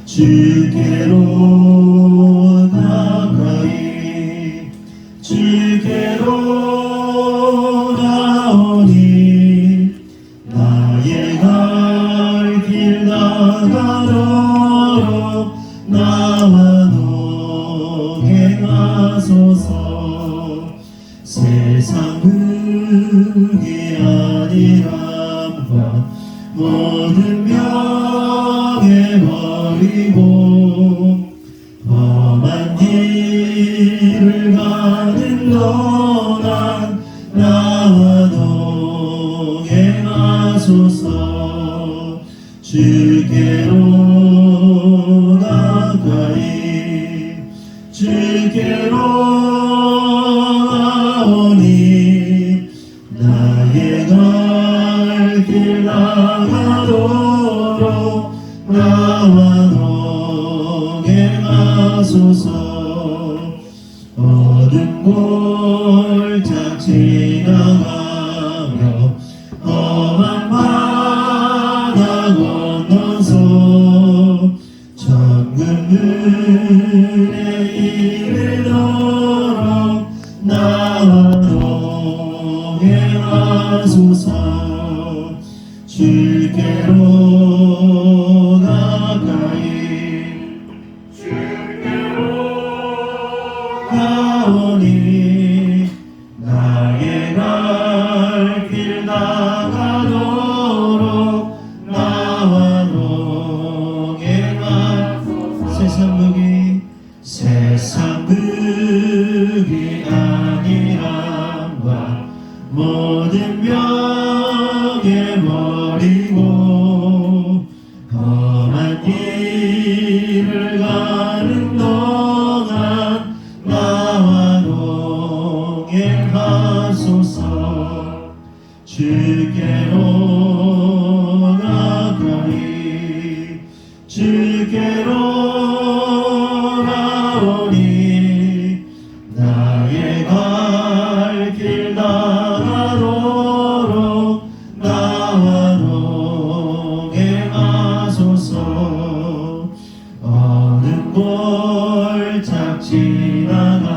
주께로 나가이 주께로 나오니 나의 갈 길 나가도록 나와 동행하소서. 세상 흙이 아니람과 모든 명예버리고 험한 길을 가는 동안 나와 동행하소서. 주께로 나가이 주께로 나오니 나의 갈 길 나가도록 나와 동행하소서. 어두운 골짝 지나가며 험한 바다 건너서 천국문에 이르도록 나와 동행하소서. 주께로 가까이 주께로 가오니 나의 갈 길 나가도록 나와 동행하소서. 세상 흙이 아니란과 모든 명예 버리고 험한 길을 가는 동안 나와 동행하소서. 주께로 나가이 주께로 나오니 나의 갈 길 나가도록 나와 동행하소서. 어느 골짝 지나가며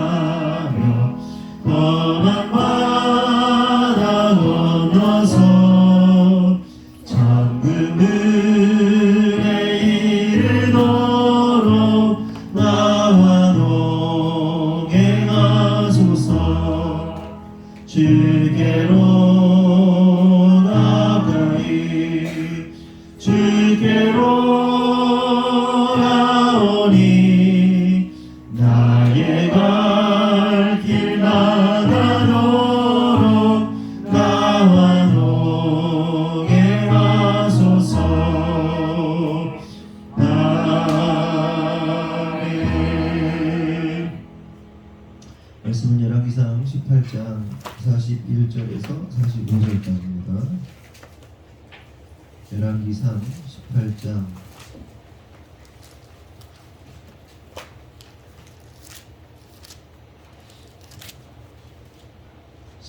험한 바다 건너서 천국문에 이르도록 나와 동행하소서. 주께로 나가이 주께로 나오니 나의 갈 길 나가도록 나와 동행하소서. 아멘. 말씀은 열왕기상 18장 41절에서 45절까지입니다. 열왕기상 18장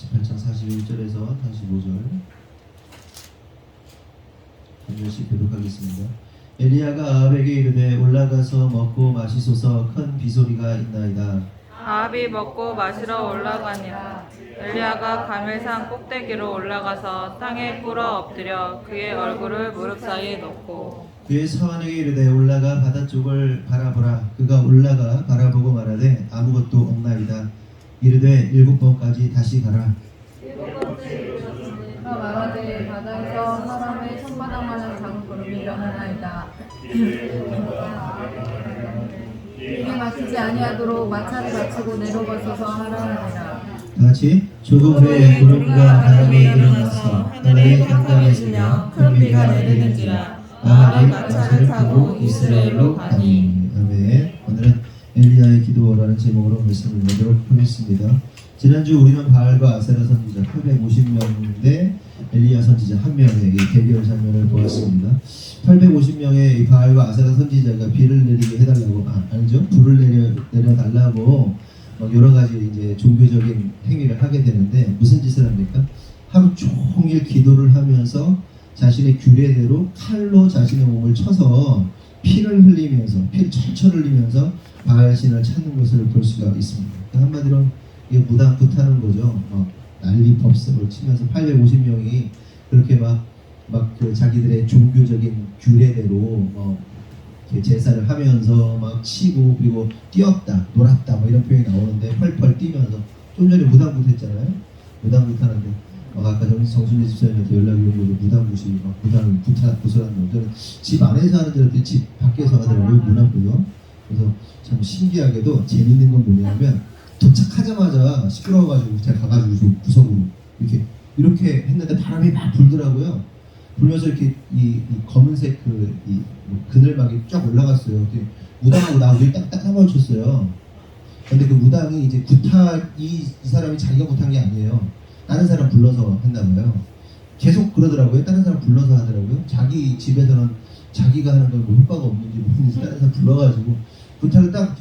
41절에서 45절 한 절씩 교독하겠습니다. 엘리야가 아합에게 이르되 올라가서 먹고 마시소서. 큰 비소리가 있나이다. 아합이 먹고 마시러 올라가니라. 엘리야가 가멜산 꼭대기로 올라가서 땅에 꿇어 엎드려 그의 얼굴을 무릎 사이에 넣고 그의 사환에게 이르되 올라가 바다 쪽을 바라보라. 그가 올라가 바라보고 말하되 아무것도 없나이다. 이르되 7번까지 다시 가라. 7번째 이르렀으니 그가 말하되 바다에서 사람의 손바닥만한 작은 구름이 일어나나이다. 이게 마치지 아니하도록 마차를 갖추고 내려가소서 하라니라. 다같이 조금 후에 구름과 바람이 일어나서 하늘이 깜깜해지며 큰 비가 내리는지라. 아합이 마차를 타고 이스라엘로 가니. 아멘. 오늘은 엘리야의 기도라는 제목으로 말씀을 보도록 하겠습니다. 지난주 우리는 바알과 아세라 선지자 850명인데 엘리야 선지자 한 명에게 대결 장면을 보았습니다. 850명의 바알과 아세라 선지자가 비를 내리게 해달라고 알죠? 불을 내려달라고 여러 가지 이제 종교적인 행위를 하게 되는데 무슨 짓을 합니까? 하루 종일 기도를 하면서 자신의 규례대로 칼로 자신의 몸을 쳐서 피를 흘리면서 피를 철철 흘리면서 바알신을 찾는 것을 볼 수가 있습니다. 한마디로 이게 무당굿하는 거죠. 난리 법석을 치면서 850명이 그렇게 그 자기들의 종교적인 규례대로 이렇게 제사를 하면서 막 치고 그리고 뛰었다 놀았다 뭐 이런 표현이 나오는데 펄펄 뛰면서 좀 전에 무당굿했잖아요. 무당굿하는데 아까 정순재 집사님한테 연락이 온 거죠. 무당굿이 막 무당을 굿하는 놈들은 집 안에서 하는 줄 알았더니 집 밖에서 하더라고요. 문 앞에서. 그래서 참 신기하게도 재밌는 건 뭐냐면 도착하자마자 시끄러워가지고 제가 가가지고 구석으로 이렇게 했는데 바람이 막 불더라고요. 불면서 이렇게 이 검은색 그늘막이 쫙 올라갔어요. 무당하고 나하고 딱 맞췄어요. 근데 그 무당이 이제 이 사람이 자기가 굿한 게 아니에요. 다른 사람 불러서 했나봐요. 계속 그러더라고요. 다른 사람 불러서 하더라고요. 자기 집에서는 자기가 하는 건 뭐 효과가 없는지 모르겠는지 다른 사람 불러가지고 굿하를 딱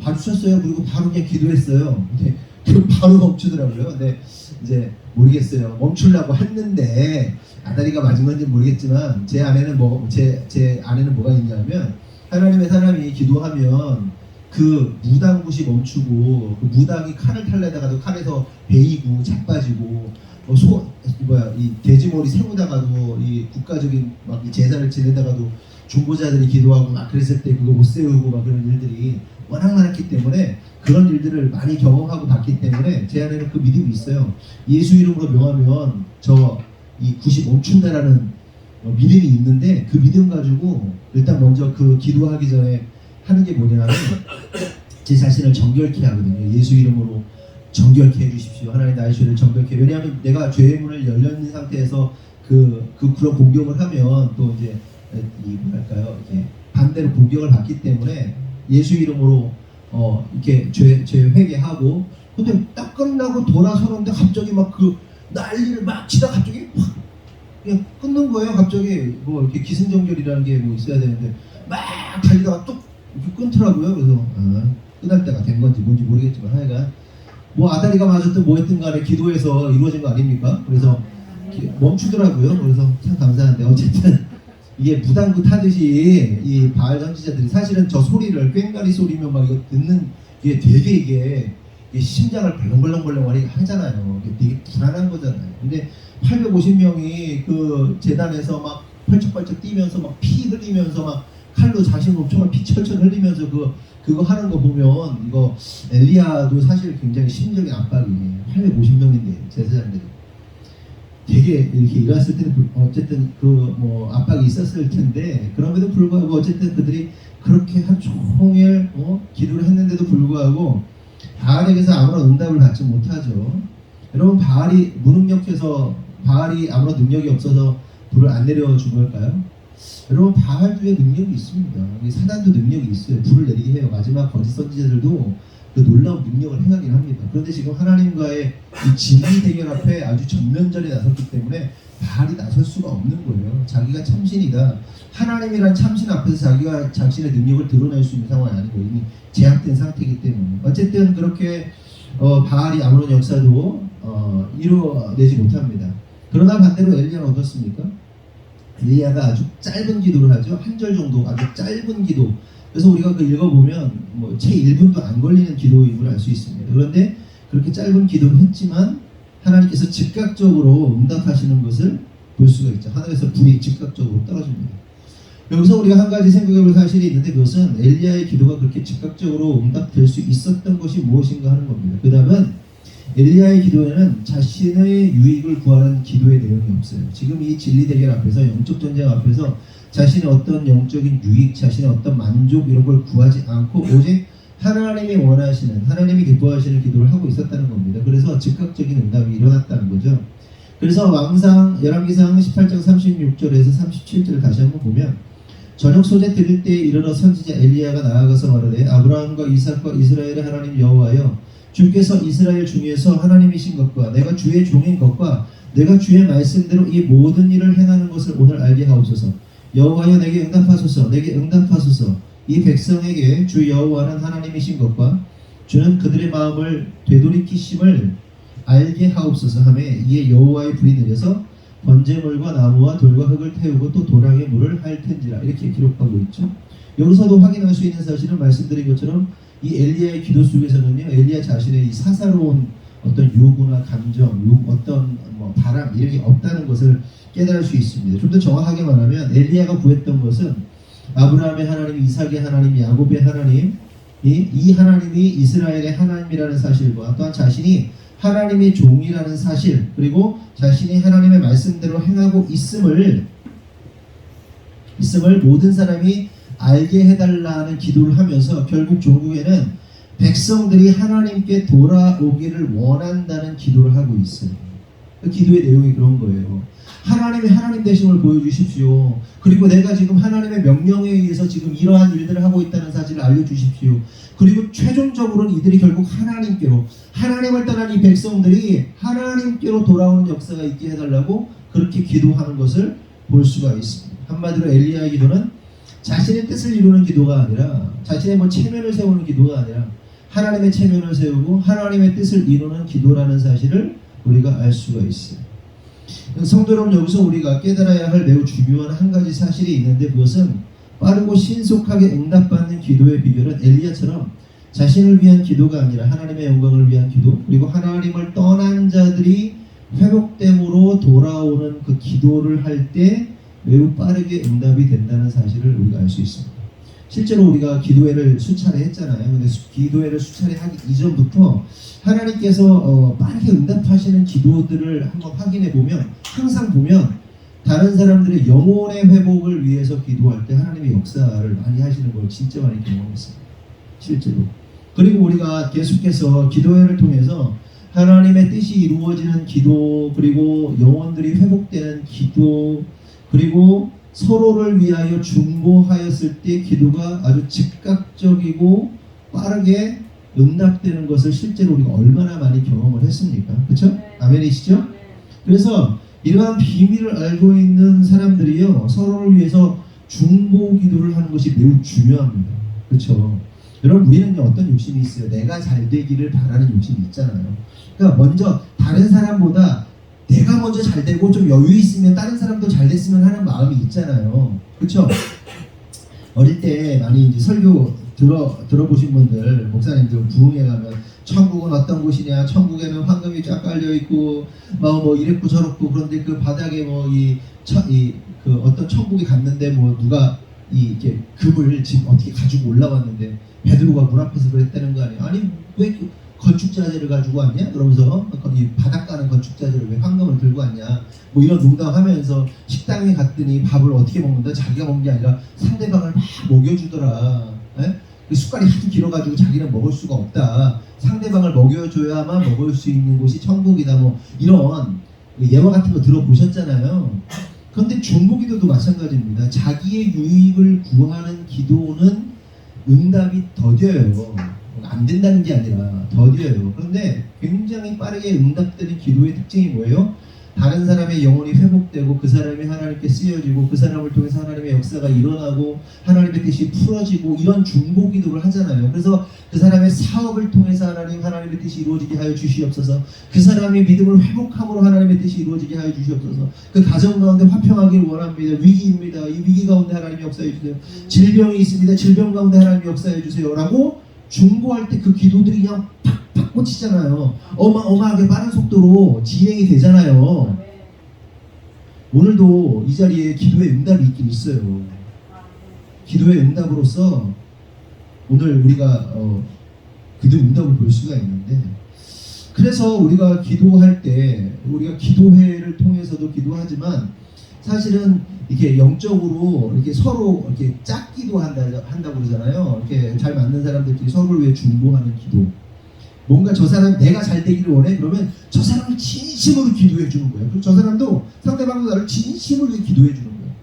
봐주셨어요. 그리고 바로 그냥 기도했어요. 근데 바로 멈추더라고요. 근데 이제 모르겠어요. 멈추려고 했는데 아다리가 맞은 건지 모르겠지만 제 안에는 제 안에는 뭐가 있냐면 하나님의 사람이 기도하면 그 무당굿이 멈추고 그 무당이 칼을 탈려다가도 칼에서 베이고 자빠지고 이 돼지머리 세우다가도 이 국가적인 이 제사를 지내다가도 중보자들이 기도하고 막 그랬을 때 그거 못 세우고 막 그런 일들이 워낙 많았기 때문에 그런 일들을 많이 경험하고 봤기 때문에 제 안에는 그 믿음이 있어요. 예수 이름으로 명하면 이 굿이 멈춘다라는 믿음이 있는데 그 믿음 가지고 일단 먼저 그 기도하기 전에 하는 게 뭐냐면 제 자신을 정결케 하거든요. 예수 이름으로 정결케 해주십시오. 하나님 나의 죄를 정결케. 왜냐하면 내가 죄의 문을 열려있는 상태에서 그런 공격을 하면 또 이제 이렇게 반대로 공격을 받기 때문에 예수 이름으로 이렇게 죄 회개하고 근데 딱 끝나고 돌아서는데 갑자기 막 그 난리를 막 치다 갑자기 확 그냥 끊는 거예요. 갑자기 뭐 이렇게 기승전결이라는 게 뭐 있어야 되는데 막 달리다가 뚝 이렇게 끊더라고요. 그래서 끝날 때가 된 건지 뭔지 모르겠지만 하여간 뭐 아다리가 맞았든 뭐 했든 간에 기도해서 이루어진 거 아닙니까? 그래서 멈추더라고요. 그래서 참 감사한데 어쨌든 이게 무당굿 하듯이 이 바알 선지자들이 사실은 저 소리를 꽹과리 소리면 막 이거 듣는 게 되게 이게 심장을 벌렁벌렁 하잖아요. 이게 되게 불안한 거잖아요. 근데 850명이 그 재단에서 막 펄쩍펄쩍 뛰면서 막 피 흘리면서 막 칼로 자신 몸총을 피 철철 흘리면서 그거 하는 거 보면 이거 엘리야도 사실 굉장히 심리적인 압박이에요. 850명인데 제사장들이 되게 이렇게 일어났을 때는 어쨌든 압박이 있었을 텐데 그럼에도 불구하고 어쨌든 그들이 그렇게 한 종일 기도를 했는데도 불구하고 바알에게서 아무런 응답을 받지 못하죠. 여러분 바알이 무능력해서 바알이 아무런 능력이 없어서 불을 안 내려준 걸까요? 여러분 바알도의 능력이 있습니다. 사단도 능력이 있어요. 불을 내리게 해요. 마지막 거짓 선지자들도 그 놀라운 능력을 행하긴 합니다. 그런데 지금 하나님과의 이 진리 대결 앞에 아주 전면전에 나섰기 때문에 바알이 나설 수가 없는 거예요. 자기가 참신이다. 하나님이란 참신 앞에서 자기가 자신의 능력을 드러낼 수 있는 상황이 아니고 이미 제약된 상태이기 때문에 어쨌든 그렇게 바알이 아무런 역사도 이루어내지 못합니다. 그러나 반대로 엘리야는 어떻습니까? 엘리야가 아주 짧은 기도를 하죠. 한 절 정도 아주 짧은 기도. 그래서 우리가 그 읽어보면 채 1분도 안 걸리는 기도임을 알 수 있습니다. 그런데 그렇게 짧은 기도를 했지만 하나님께서 즉각적으로 응답하시는 것을 볼 수가 있죠. 하늘에서 불이 즉각적으로 떨어집니다. 여기서 우리가 한 가지 생각해볼 사실이 있는데 그것은 엘리야의 기도가 그렇게 즉각적으로 응답될 수 있었던 것이 무엇인가 하는 겁니다. 그 다음은 엘리야의 기도에는 자신의 유익을 구하는 기도의 내용이 없어요. 지금 이 진리 대결 앞에서 영적 전쟁 앞에서 자신의 어떤 영적인 유익, 자신의 어떤 만족 이런 걸 구하지 않고 오직 하나님이 원하시는, 하나님이 기뻐하시는 기도를 하고 있었다는 겁니다. 그래서 즉각적인 응답이 일어났다는 거죠. 그래서 왕상 열왕기상 18장 36절에서 37절을 다시 한번 보면 저녁 소재 드릴 때에 이르러 선지자 엘리야가 나아가서 말하되 아브라함과 이삭과 이스라엘의 하나님 여호와여 주께서 이스라엘 중에서 하나님이신 것과 내가 주의 종인 것과 내가 주의 말씀대로 이 모든 일을 행하는 것을 오늘 알게 하옵소서. 여호와여 내게 응답하소서. 내게 응답하소서. 이 백성에게 주 여호와는 하나님이신 것과 주는 그들의 마음을 되돌이키심을 알게 하옵소서 하매 이에 여호와의 불이 내려서 번제물과 나무와 돌과 흙을 태우고 또 도랑에 물을 할 텐지라 이렇게 기록하고 있죠. 여기서도 확인할 수 있는 사실은 말씀드린 것처럼 이 엘리야의 기도 속에서는요, 엘리야 자신의 이 사사로운 어떤 요구나 감정, 어떤 뭐 바람 이런 게 없다는 것을 깨달을 수 있습니다. 좀 더 정확하게 말하면 엘리야가 구했던 것은 아브라함의 하나님, 이삭의 하나님, 야곱의 하나님, 이 하나님이 이스라엘의 하나님이라는 사실과 또한 자신이 하나님의 종이라는 사실, 그리고 자신이 하나님의 말씀대로 행하고 있음을 모든 사람이 알게 해달라는 기도를 하면서 결국 종국에는 백성들이 하나님께 돌아오기를 원한다는 기도를 하고 있어요. 그 기도의 내용이 그런 거예요. 하나님의 하나님 되심을 보여주십시오. 그리고 내가 지금 하나님의 명령에 의해서 지금 이러한 일들을 하고 있다는 사실을 알려주십시오. 그리고 최종적으로는 이들이 결국 하나님께로, 하나님을 떠난 이 백성들이 하나님께로 돌아오는 역사가 있게 해달라고 그렇게 기도하는 것을 볼 수가 있습니다. 한마디로 엘리야의 기도는 자신의 뜻을 이루는 기도가 아니라, 자신의 뭐 체면을 세우는 기도가 아니라 하나님의 체면을 세우고 하나님의 뜻을 이루는 기도라는 사실을 우리가 알 수가 있어요. 성도 여러분, 여기서 우리가 깨달아야 할 매우 중요한 한 가지 사실이 있는데, 그것은 빠르고 신속하게 응답받는 기도의 비결은 엘리야처럼 자신을 위한 기도가 아니라 하나님의 영광을 위한 기도, 그리고 하나님을 떠난 자들이 회복됨으로 돌아오는 그 기도를 할 때 매우 빠르게 응답이 된다는 사실을 우리가 알 수 있습니다. 실제로 우리가 기도회를 수차례 했잖아요. 근데 기도회를 수차례 하기 이전부터 하나님께서 빠르게 응답하시는 기도들을 한번 확인해 보면, 항상 보면 다른 사람들의 영혼의 회복을 위해서 기도할 때 하나님의 역사를 많이 하시는 걸 진짜 많이 경험했습니다. 실제로. 그리고 우리가 계속해서 기도회를 통해서 하나님의 뜻이 이루어지는 기도, 그리고 영혼들이 회복되는 기도, 그리고 서로를 위하여 중보하였을 때 기도가 아주 즉각적이고 빠르게 응답되는 것을 실제로 우리가 얼마나 많이 경험을 했습니까? 그렇죠? 아멘이시죠? 그래서 이러한 비밀을 알고 있는 사람들이요, 서로를 위해서 중보 기도를 하는 것이 매우 중요합니다. 그렇죠? 여러분, 우리는 어떤 욕심이 있어요? 내가 잘 되기를 바라는 욕심이 있잖아요. 그러니까 먼저 다른 사람보다 내가 먼저 잘 되고 좀 여유 있으면 다른 사람도 잘 됐으면 하는 마음이 있잖아요. 그렇죠? 어릴 때 많이 이제 설교 들어보신 분들, 목사님들 부흥회 가면 천국은 어떤 곳이냐, 천국에는 황금이 쫙 깔려 있고 뭐 이랬고 저랬고, 그런데 그 바닥에 뭐 그 어떤 천국에 갔는데 뭐 누가 이렇게 금을 지금 어떻게 가지고 올라왔는데 베드로가 문 앞에서 그랬다는 거 아니에요? 아니 왜 건축자재를 가지고 왔냐? 그러면서 이 바닥 가는 건축자재를 왜 황금을 들고 왔냐? 뭐 이런 농담하면서 식당에 갔더니 밥을 어떻게 먹는다? 자기가 먹는 게 아니라 상대방을 막 먹여주더라. 에? 그 숟갈이 하도 길어가지고 자기는 먹을 수가 없다. 상대방을 먹여줘야만 먹을 수 있는 곳이 천국이다. 뭐 이런 예화 같은 거 들어보셨잖아요. 그런데 중보기도도 마찬가지입니다. 자기의 유익을 구하는 기도는 응답이 더뎌요. 안 된다는 게 아니라 더뎌요. 그런데 굉장히 빠르게 응답되는 기도의 특징이 뭐예요? 다른 사람의 영혼이 회복되고 그 사람이 하나님께 쓰여지고 그 사람을 통해서 하나님의 역사가 일어나고 하나님의 뜻이 풀어지고, 이런 중보 기도를 하잖아요. 그래서 그 사람의 사업을 통해서 하나님의 뜻이 이루어지게 하여 주시옵소서. 그 사람의 믿음을 회복함으로 하나님의 뜻이 이루어지게 하여 주시옵소서. 그 가정 가운데 화평하길 원합니다. 위기입니다. 이 위기 가운데 하나님 역사해 주세요. 질병이 있습니다. 질병 가운데 하나님 역사해 주세요. 라고 중보할 때 그 기도들이 그냥 팍팍 꽂히잖아요. 어마어마하게 빠른 속도로 진행이 되잖아요. 오늘도 이 자리에 기도의 응답이 있긴 있어요. 기도의 응답으로서 오늘 우리가 기도의 응답을 볼 수가 있는데, 그래서 우리가 기도할 때 우리가 기도회를 통해서도 기도하지만 사실은 이렇게 영적으로 이렇게 서로 이렇게 짝기도 한다고 그러잖아요. 이렇게 잘 맞는 사람들끼리 서로를 위해 중보하는 기도. 뭔가 저 사람 내가 잘 되기를 원해? 그러면 저 사람을 진심으로 기도해 주는 거예요. 그리고 저 사람도 상대방도 나를 진심으로 기도해 주는 거예요.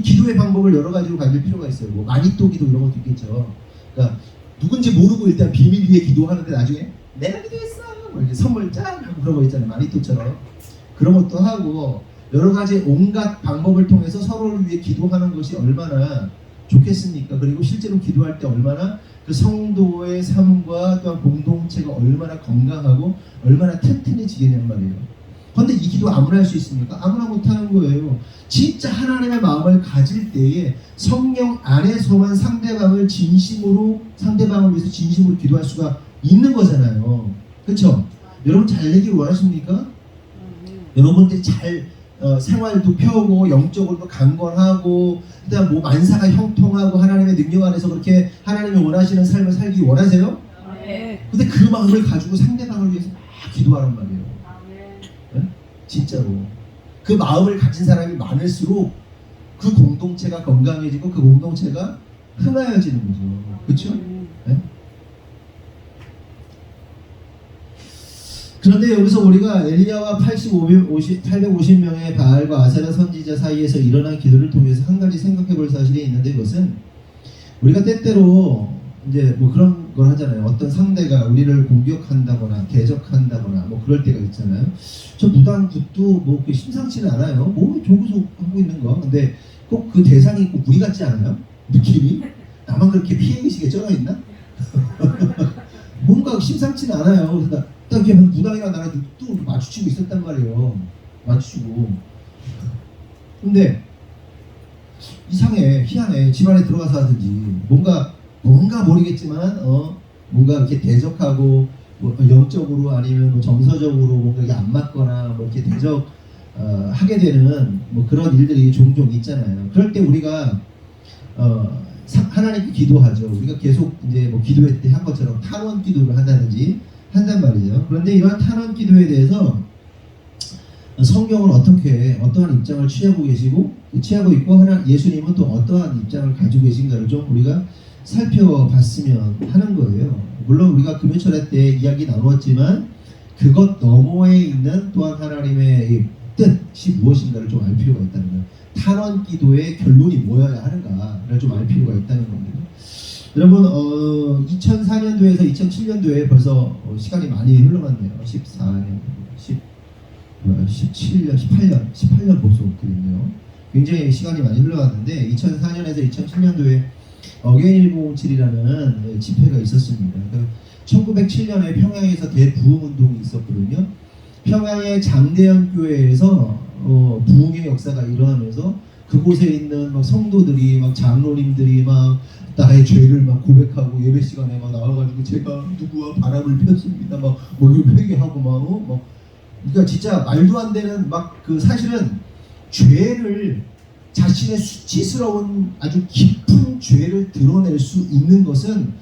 기도의 방법을 여러 가지로 가질 필요가 있어요. 뭐 마니또 기도 이런 것도 있겠죠. 그러니까 누군지 모르고 일단 비밀 위에 기도하는데 나중에 내가 기도했어! 뭐 이렇게 선물 짠! 하고 그런 거 있잖아요. 마니또처럼. 그런 것도 하고, 여러 가지 온갖 방법을 통해서 서로를 위해 기도하는 것이 얼마나 좋겠습니까? 그리고 실제로 기도할 때 얼마나 그 성도의 삶과 또한 공동체가 얼마나 건강하고 얼마나 튼튼해지겠냔 말이에요. 그런데 이 기도 아무나 할 수 있습니까? 아무나 못하는 거예요. 진짜 하나님의 마음을 가질 때에 성령 안에서만 상대방을 위해서 진심으로 기도할 수가 있는 거잖아요. 그렇죠? 여러분 잘 되길 원하십니까? 여러분들이 잘 생활도 펴고 영적으로도 강건하고 그다음 뭐 만사가 형통하고 하나님의 능력 안에서 그렇게 하나님이 원하시는 삶을 살기 원하세요? 네. 근데 그 마음을 가지고 상대방을 위해서 막 기도하란 말이에요. 네? 진짜로 그 마음을 가진 사람이 많을수록 그 공동체가 건강해지고 그 공동체가 흥하여지는 거죠. 그렇죠? 네? 그런데 여기서 우리가 엘리야와 850명의 바알과 아세라 선지자 사이에서 일어난 기도를 통해서 한 가지 생각해 볼 사실이 있는데, 그것은 우리가 때때로 이제 뭐 그런 걸 하잖아요. 어떤 상대가 우리를 공격한다거나 대적한다거나 뭐 그럴 때가 있잖아요. 저 무당 굿도 뭐 심상치는 않아요. 뭐 저기서 하고 있는 거. 근데 꼭 그 대상이 꼭 우리 같지 않아요? 느낌이? 나만 그렇게 피해의식에 쩔어 있나? 뭔가 심상치는 않아요. 그래서 딱 이렇게 무당이랑 나랑 또 마주치고 있었단 말이에요. 마주치고. 근데 이상해, 희한해. 집안에 들어가서 하든지 뭔가 모르겠지만 뭔가 이렇게 대적하고 뭐 영적으로 아니면 뭐 정서적으로 뭔가 이게 안 맞거나 뭐 이렇게 하게 되는 뭐 그런 일들이 종종 있잖아요. 그럴 때 우리가 하나님께 기도하죠. 우리가 계속 이제 뭐 기도회 때 한 것처럼 탄원 기도를 한단 말이죠. 그런데 이러한 탄원 기도에 대해서 성경은 어떠한 입장을 취하고 있고 예수님은 또 어떠한 입장을 가지고 계신가를 좀 우리가 살펴봤으면 하는 거예요. 물론 우리가 금요철회 때 이야기 나누었지만 그것 너머에 있는 또한 하나님의 뜻이 무엇인가를 좀 알 필요가 있다는 거예요. 탄원 기도의 결론이 뭐여야 하는가를 좀 알 필요가 있다는 겁니다. 여러분 2004년도에서 2007년도에 벌써 시간이 많이 흘러갔네요. 14년, 17년, 18년 벌써 됐네요. 굉장히 시간이 많이 흘러갔는데 2004년에서 2007년도에 어게인 1007이라는 집회가 있었습니다. 1907년에 평양에서 대부흥운동이 있었거든요. 평양의 장대현 교회에서 부흥의 역사가 일어나면서 그곳에 있는 막 성도들이 막 장로님들이 막 나의 죄를 막 고백하고 예배 시간에 막 나와가지고 제가 누구와 바람을 폈습니다. 막 회개하고 막 그러니까 진짜 말도 안 되는 막 그 사실은 죄를 자신의 수치스러운 아주 깊은 죄를 드러낼 수 있는 것은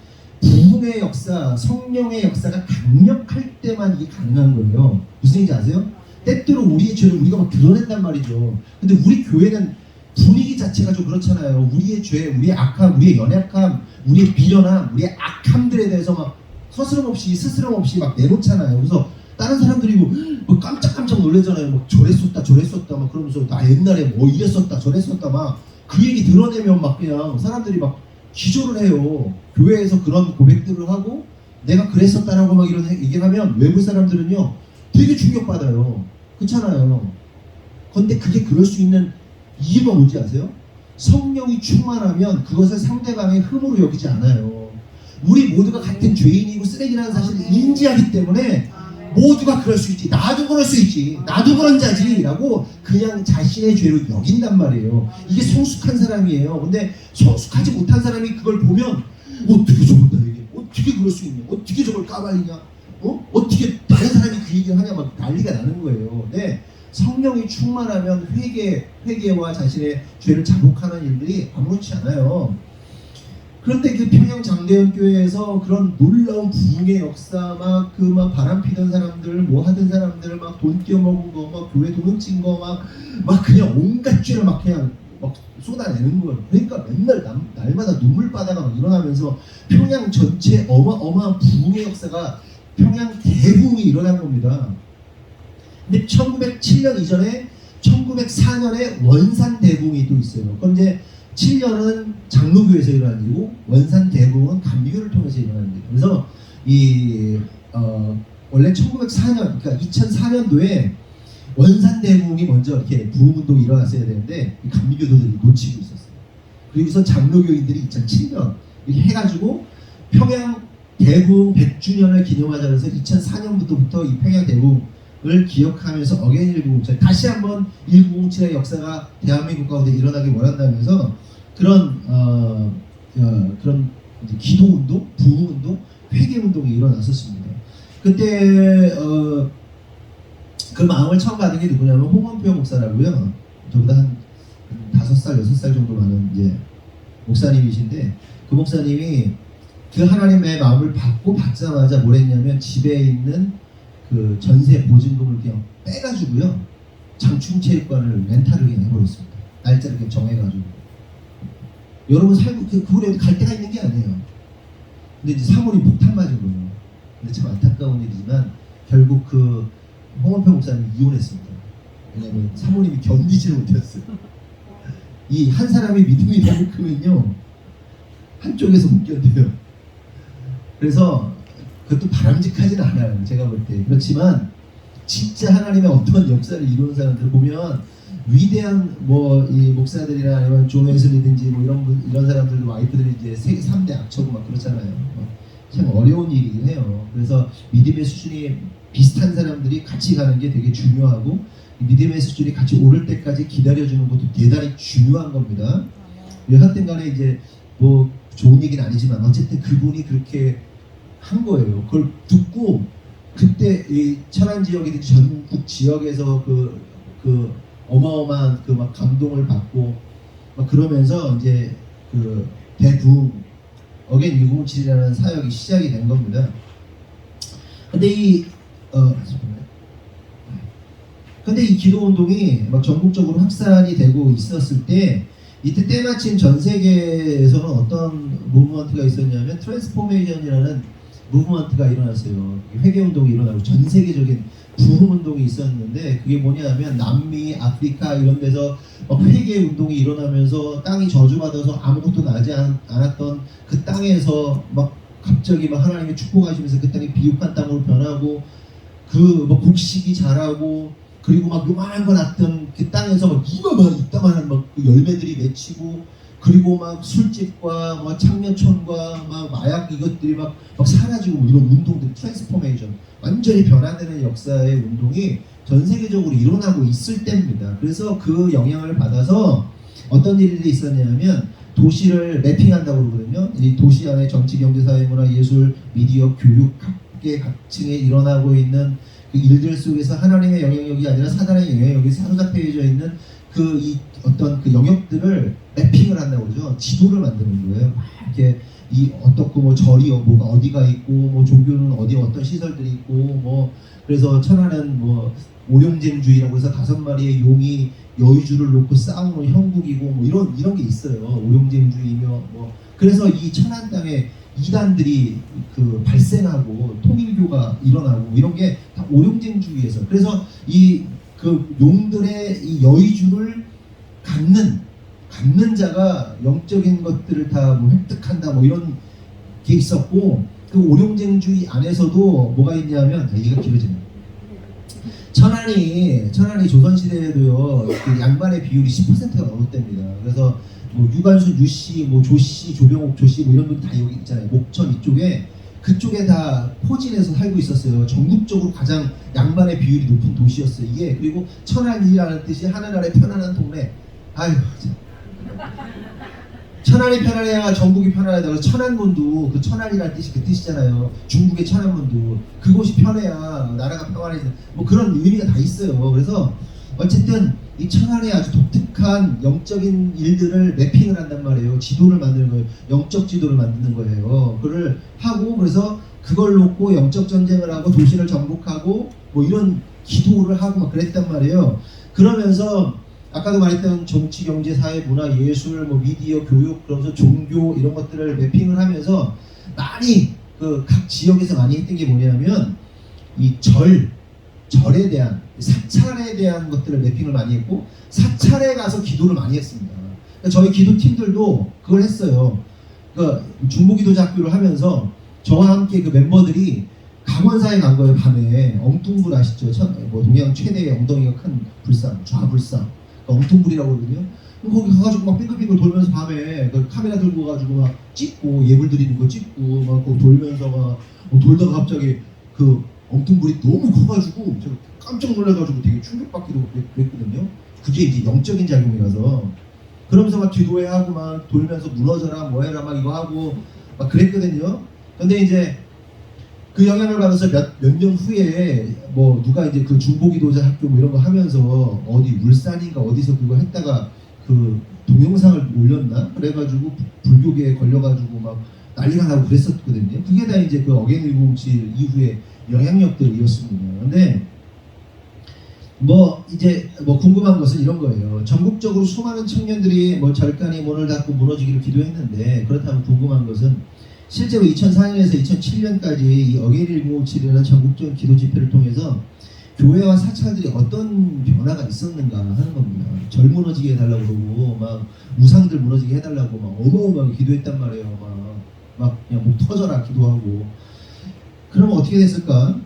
부흥의 역사, 성령의 역사가 강력할 때만 이게 가능한 거예요. 무슨 얘기인지 아세요? 때때로 우리의 죄를 우리가 막 드러낸단 말이죠. 근데 우리 교회는 분위기 자체가 좀 그렇잖아요. 우리의 죄, 우리의 악함, 우리의 연약함, 우리의 비련함, 우리의 악함들에 대해서 막 스스럼 없이 막 내놓잖아요. 그래서 다른 사람들이 뭐 깜짝 놀라잖아요. 막 저랬었다 막 그러면서 나 옛날에 뭐 이랬었다 저랬었다 막 그 얘기 드러내면 막 그냥 사람들이 막 기절을 해요. 교회에서 그런 고백들을 하고 내가 그랬었다라고 막 이런 얘기를 하면 외부 사람들은요 되게 충격받아요. 그렇잖아요. 그런데 그게 그럴 수 있는 이유가 뭔지 아세요? 성령이 충만하면 그것을 상대방의 흠으로 여기지 않아요. 우리 모두가 같은 죄인이고 쓰레기라는 사실을 인지하기 때문에 모두가 그럴 수 있지, 나도 그럴 수 있지, 나도 그런 자지라고 그냥 자신의 죄로 여긴단 말이에요. 이게 성숙한 사람이에요. 근데 성숙하지 못한 사람이 그걸 보면 어떻게 저걸 나에게 어떻게 그럴 수 있냐, 어떻게 저걸 까발리냐, 어떻게 다른 사람이 그 얘기를 하냐 막 난리가 나는 거예요. 근데 성령이 충만하면 회개와 자신의 죄를 자복하는 일들이 아무렇지 않아요. 그런데 그 평양 장대현 교회에서 그런 놀라운 부흥의 역사, 막 바람 피던 사람들, 뭐 하던 사람들, 막 돈 띄어먹은 거, 막 교회 돈 훔친 거, 막 그냥 온갖 죄를 막 그냥 막 쏟아내는 거예요. 그러니까 맨날 날마다 눈물바다가 막 일어나면서 평양 전체 어마어마한 부흥의 역사가 평양 대부흥이 일어난 겁니다. 근데 1907년 이전에 1904년에 원산 대부흥이 또 있어요. 그럼 이제 7년은 장로교에서 일어난 일이고 원산 대부흥은 감리교를 통해서 일어난 일이에요. 그래서 원래 1904년, 그러니까 2004년도에 원산 대부흥이 먼저 이렇게 부흥운동이 일어났어야 되는데 감리교도들이 놓치고 있었어요. 그리고서 장로교인들이 2007년 이렇게 해가지고 평양 대부흥 100주년을 기념하자 해서 2004년부터 이 평양 대부흥 기억하면서 어게인 1907 다시 한번 1907의 역사가 대한민국 가운데 일어나기 원한다면서 그런 그런 이제 기도 운동, 부흥 운동, 회개 운동이 일어났었습니다. 그때 그 마음을 처음 받은 게 누구냐면 홍원표 목사라고요. 저보다 한 5살, 6살 정도 많은 이제 목사님이신데 그 목사님이 그 하나님의 마음을 받자마자 뭘 했냐면 집에 있는 그 전세 보증금을 그냥 빼가지고요 장충체육관을 렌탈을 그냥 해버렸습니다. 날짜를 그냥 정해가지고. 여러분 살고 그분이 어디 갈 데가 있는 게 아니에요. 근데 이제 사모님 폭탄 맞은 거예요. 근데 참 안타까운 일이지만 결국 그 홍원표 목사님 이혼했습니다. 왜냐면 사모님이 견디지를 못했어요. 이 한 사람의 믿음이 너무 크면요 한쪽에서 못 견뎌요. 그래서 그것도 바람직하진 않아요. 제가 볼 때. 그렇지만 진짜 하나님의 어떤 역사를 이루는 사람들 보면 위대한 뭐 이 목사들이나 아니면 존 웨슬리든지 뭐 이런 사람들도 와이프들이 이제 3대 악처고 막 그렇잖아요. 참 어려운 일이긴 해요. 그래서 믿음의 수준이 비슷한 사람들이 같이 가는 게 되게 중요하고 믿음의 수준이 같이 오를 때까지 기다려주는 것도 대단히 중요한 겁니다. 하여튼 간에 이제 뭐 좋은 얘기는 아니지만 어쨌든 그분이 그렇게 한 거예요. 그걸 듣고 그때 이 천안 지역이든지 전국 지역에서 그 어마어마한 그 막 감동을 받고 막 그러면서 이제 그 대두 어게인 1907이라는 사역이 시작이 된 겁니다. 근데 이 기도 운동이 막 전국적으로 확산이 되고 있었을 때 이때 때마침 전 세계에서는 어떤 무브먼트가 있었냐면 트랜스포메이션이라는 무브먼트가 일어났어요. 회개 운동이 일어나고 전 세계적인 부흥 운동이 있었는데 그게 뭐냐면 남미, 아프리카 이런 데서 막 회개 운동이 일어나면서 땅이 저주받아서 아무것도 나지 않았던 그 땅에서 막 갑자기 막 하나님이 축복하시면서 그 땅이 비옥한 땅으로 변하고 그 뭐 곡식이 자라고 그리고 막 요만한 거 났던 그 땅에서 막 이따만한 막 그 열매들이 맺히고 그리고 막 술집과 막 창녀촌과 막 마약 이것들이 막 사라지고 뭐 이런 운동들 트랜스포메이션 완전히 변화되는 역사의 운동이 전 세계적으로 일어나고 있을 때입니다. 그래서 그 영향을 받아서 어떤 일들이 있었냐면 도시를 매핑한다고 그러거든요. 이 도시 안에 정치, 경제, 사회, 문화, 예술, 미디어, 교육 각계각층에 일어나고 있는 그 일들 속에서 하나님의 영향력이 아니라 사단의 영향력이 사로잡혀져 있는 이 어떤 그 영역들을 매핑을 한다고 그러죠. 지도를 만드는 거예요. 막 이렇게 이 어떻고 뭐 절이 뭐가 어디가 있고 뭐 종교는 어디 어떤 시설들이 있고 뭐 그래서 천하는 뭐 오룡쟁주의라고 해서 5마리의 용이 여의주를 놓고 싸우는 형국이고 뭐 이런 게 있어요. 오룡쟁주의며 뭐 그래서 이 천안 땅에 이단들이 그 발생하고 통일교가 일어나고 이런 게 다 오룡쟁주의에서 그래서 그 용들의 이 여의주를 갖는 자가 영적인 것들을 다 뭐 획득한다 뭐 이런 게 있었고 그 오룡쟁주의 안에서도 뭐가 있냐면 얘기가 길어지네요. 천안이 조선시대에도요 그 양반의 비율이 10%가 넘었답니다. 그래서 뭐 유관순 유씨, 뭐 조씨, 조병옥 조씨 뭐 이런 분들 다 여기 있잖아요. 목천 이쪽에 그쪽에 다 포진해서 살고 있었어요. 전국적으로 가장 양반의 비율이 높은 도시였어요. 이게 그리고 천안이라는 뜻이 하늘 아래 편안한 동네. 아유 참. 천안이 편안해야 전국이 편안하다. 그래서 천안문도 그 천안이라는 뜻이 그 뜻이잖아요. 중국의 천안문도 그곳이 편해야 나라가 평안해져. 뭐 그런 의미가 다 있어요. 그래서 어쨌든 이 천안에 아주 독특한 영적인 일들을 매핑을 한단 말이에요. 지도를 만드는 거예요. 영적 지도를 만드는 거예요. 그걸 하고 그래서 그걸 놓고 영적 전쟁을 하고 도시를 정복하고 뭐 이런 기도를 하고 막 그랬단 말이에요. 그러면서 아까도 말했던 정치, 경제, 사회, 문화, 예술, 뭐 미디어, 교육, 그러면서 종교 이런 것들을 매핑을 하면서 많이 그 각 지역에서 많이 했던 게 뭐냐면 이 절에 대한 사찰에 대한 것들을 매핑을 많이 했고 사찰에 가서 기도를 많이 했습니다. 그러니까 저희 기도팀들도 그걸 했어요. 그러니까 중보기도자 학교를 하면서 저와 함께 그 멤버들이 강원사에 간 거예요. 밤에 엉뚱불 아시죠? 뭐 동양 최대의 엉덩이가 큰 불상, 좌불상 엉뚱불이라고 그러거든요. 거기 가가지고 막 빙글빙글 돌면서 밤에 그 카메라 들고 가지고 막 찍고 예물 드리는 거 찍고 막 돌면서 막 돌다가 갑자기 그 엄통불이 너무 커가지고 제가 깜짝 놀라가지고 되게 충격받기도 그랬거든요. 그게 이제 영적인 작용이라서. 그러면서 막 기도해 하고 막 돌면서 무너져라 뭐해라 막 이거 하고 막 그랬거든요. 근데 이제 그 영향을 받아서 몇 년 후에 뭐 누가 이제 그 중보기도자 학교 뭐 이런 거 하면서 어디 울산인가 어디서 그거 했다가 그 동영상을 올렸나 그래가지고 불교계에 걸려가지고 막 난리가 나고 그랬었거든요. 그게 다 이제 그 어게인 1907 이후에 영향력들이었습니다. 근데 뭐 이제 뭐 궁금한 것은 이런 거예요. 전국적으로 수많은 청년들이 뭐 절간이 문을 닫고 무너지기를 기도했는데, 그렇다면 궁금한 것은 실제로 2004년에서 2007년까지 이 어게인 1907이라는 전국적 기도 집회를 통해서 교회와 사찰들이 어떤 변화가 있었는가 하는 겁니다. 절 무너지게 해달라고 그러고 막 우상들 무너지게 해달라고 막 어마어마하게 기도했단 말이에요. 막 그냥 목 터져라 기도하고. 그러면 어떻게 됐을까?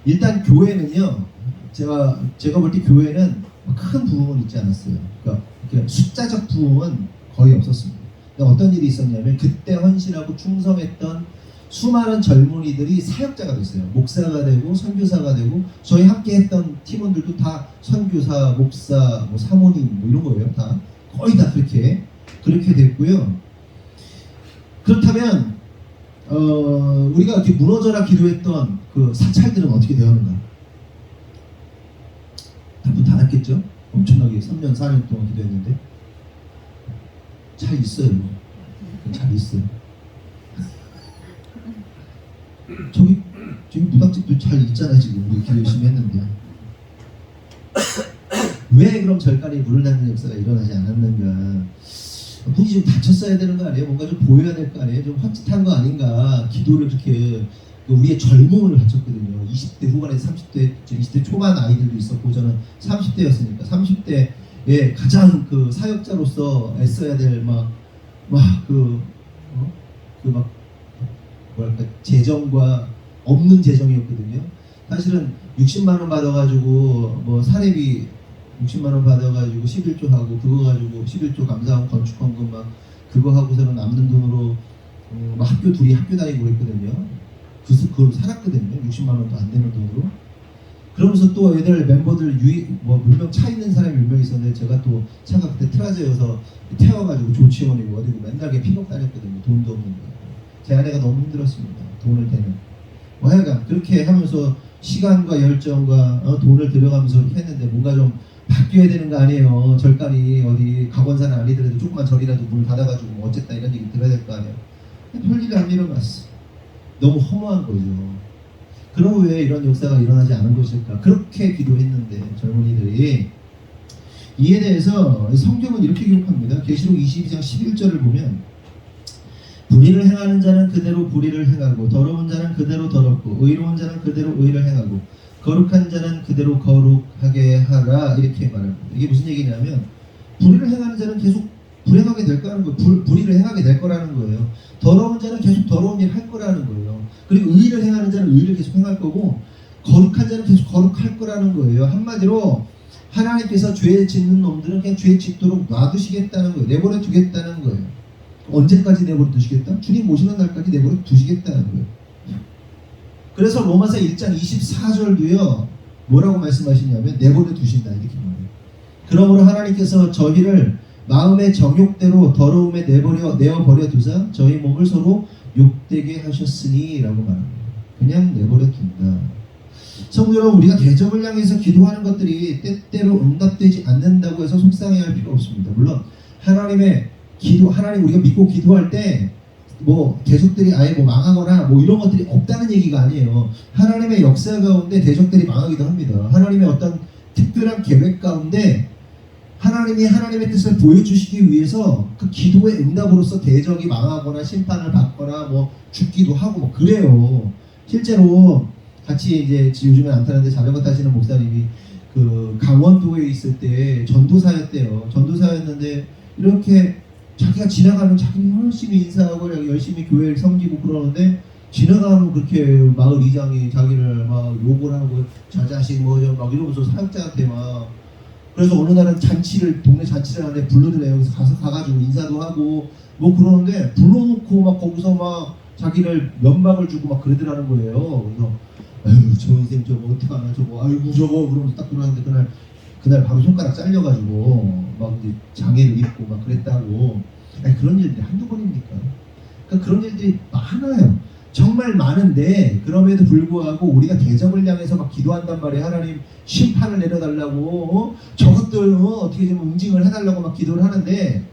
일단 교회는요, 제가 볼 때 교회는 큰 부흥은 있지 않았어요. 그러니까 숫자적 부흥은 거의 없었습니다. 그러니까 어떤 일이 있었냐면 그때 헌신하고 충성했던 수많은 젊은이들이 사역자가 됐어요. 목사가 되고 선교사가 되고, 저희 함께 했던 팀원들도 다 선교사, 목사, 뭐 사모님 뭐 이런 거예요. 다 거의 다 그렇게 됐고요. 그렇다면 우리가 이렇게 무너져라 기도했던 그 사찰들은 어떻게 되었는가? 문 닫았겠죠? 엄청나게 3년 4년 동안 기도했는데 잘 있어요. 잘 있어요. 저기 무당집도 잘 있잖아. 지금 우리 기도 열심히 했는데 왜 그럼 절간에 물을 닫는 역사가 일어나지 않았는가? 문이 좀 닫혔어야 되는 거 아니에요? 뭔가 좀 보여야 될 거 아니에요? 좀 헛짓한 거 아닌가? 기도를 그렇게 우리의 젊음을 바쳤거든요. 20대 후반에서 30대, 20대 초반 아이들도 있었고, 저는 30대였으니까 30대에 가장 그 사역자로서 애써야 될 뭐랄까 재정과 없는 재정이었거든요. 사실은 60만 원 받아가지고 뭐 사례비 60만 원 받아가지고 11조 하고, 그거 가지고 11조 감사원 건축헌금 막 그거 하고서는 남는 돈으로 학교 둘이 학교 다니고 그랬거든요. 그걸 살았거든요. 60만 원도 안 되는 돈으로. 그러면서 또 애들 멤버들 몇 명 차 있는 사람이 몇 명 있었는데, 제가 또 차가 그때 트라저여서 태워가지고 조치원이고 어디고 맨날 피력 다녔거든요. 돈도 없는 거. 제 아내가 너무 힘들었습니다. 돈을 대는. 하여간 그렇게 하면서 시간과 열정과 돈을 들여가면서 했는데 뭔가 좀 바뀌어야 되는 거 아니에요. 절간이 어디 각원사는 아니더라도 조그만 절이라도 문을 닫아가지고 뭐 어쨌다 이런 얘기 들어야 될 거 아니에요. 별일이 안 일어났어. 너무 허무한 거죠. 그럼 왜 이런 역사가 일어나지 않은 것일까? 그렇게 기도했는데 젊은이들이. 이에 대해서 성경은 이렇게 기록합니다. 계시록 22장 11절을 보면, 불의를 행하는 자는 그대로 불의를 행하고, 더러운 자는 그대로 더럽고, 의로운 자는 그대로 의를 행하고, 거룩한 자는 그대로 거룩하게 하라, 이렇게 말합니다. 이게 무슨 얘기냐면, 불의를 행하는 자는 계속 불행하게 될 거라는 거예요. 불의를 행하게 될 거라는 거예요. 더러운 자는 계속 더러운 일을 할 거라는 거예요. 그리고 의를 행하는 자는 의를 계속 행할 거고, 거룩한 자는 계속 거룩할 거라는 거예요. 한마디로 하나님께서 죄 짓는 놈들은 그냥 죄 짓도록 놔두시겠다는 거예요. 내버려 두겠다는 거예요. 언제까지 내버려 두시겠다? 주님 오시는 날까지 내버려 두시겠다는 거예요. 그래서 로마서 1장 24절도요 뭐라고 말씀하시냐면 내버려 두신다 이렇게 말해요. 그러므로 하나님께서 저희를 마음의 정욕대로 더러움에 내어버려 두사 저희 몸을 서로 욕되게 하셨으니 라고 말합니다. 그냥 내버려 둔다. 성도 여러분, 우리가 대접을 향해서 기도하는 것들이 때때로 응답되지 않는다고 해서 속상해할 필요 없습니다. 물론 하나님 우리가 믿고 기도할 때 뭐 대적들이 아예 뭐 망하거나 뭐 이런 것들이 없다는 얘기가 아니에요. 하나님의 역사 가운데 대적들이 망하기도 합니다. 하나님의 어떤 특별한 계획 가운데 하나님이 하나님의 뜻을 보여주시기 위해서 그 기도의 응답으로서 대적이 망하거나 심판을 받거나 뭐 죽기도 하고 뭐 그래요. 실제로 같이 이제 요즘에 안 타는데 자전거 타시는 목사님이 그 강원도에 있을 때 전도사였대요. 전도사였는데 이렇게 자기가 지나가면 자기 열심히 인사하고 열심히 교회를 섬기고 그러는데, 지나가면 그렇게 마을 이장이 자기를 막 욕을 하고 저 자식 뭐죠 막 이러면서 사역자한테 막. 그래서 어느 날은 동네 잔치를 하는데 불러드려요. 여기서 가가지고 인사도 하고 뭐 그러는데 불러놓고 막 거기서 막 자기를 면박을 주고 막 그러더라는 거예요. 그래서 아유 저 인생 저거 어떡하나 저거 아이고 저거 그러면서 딱 들어왔는데 그날 바로 손가락 잘려가지고 막 이제 장애를 입고 막 그랬다고. 아니 그런 일들이 한두 번입니까? 그러니까 그런 일들이 많아요. 정말 많은데 그럼에도 불구하고 우리가 대적을 향해서 막 기도한단 말이에요. 하나님 심판을 내려달라고 저것들 어떻게 좀 응징을 해달라고 막 기도를 하는데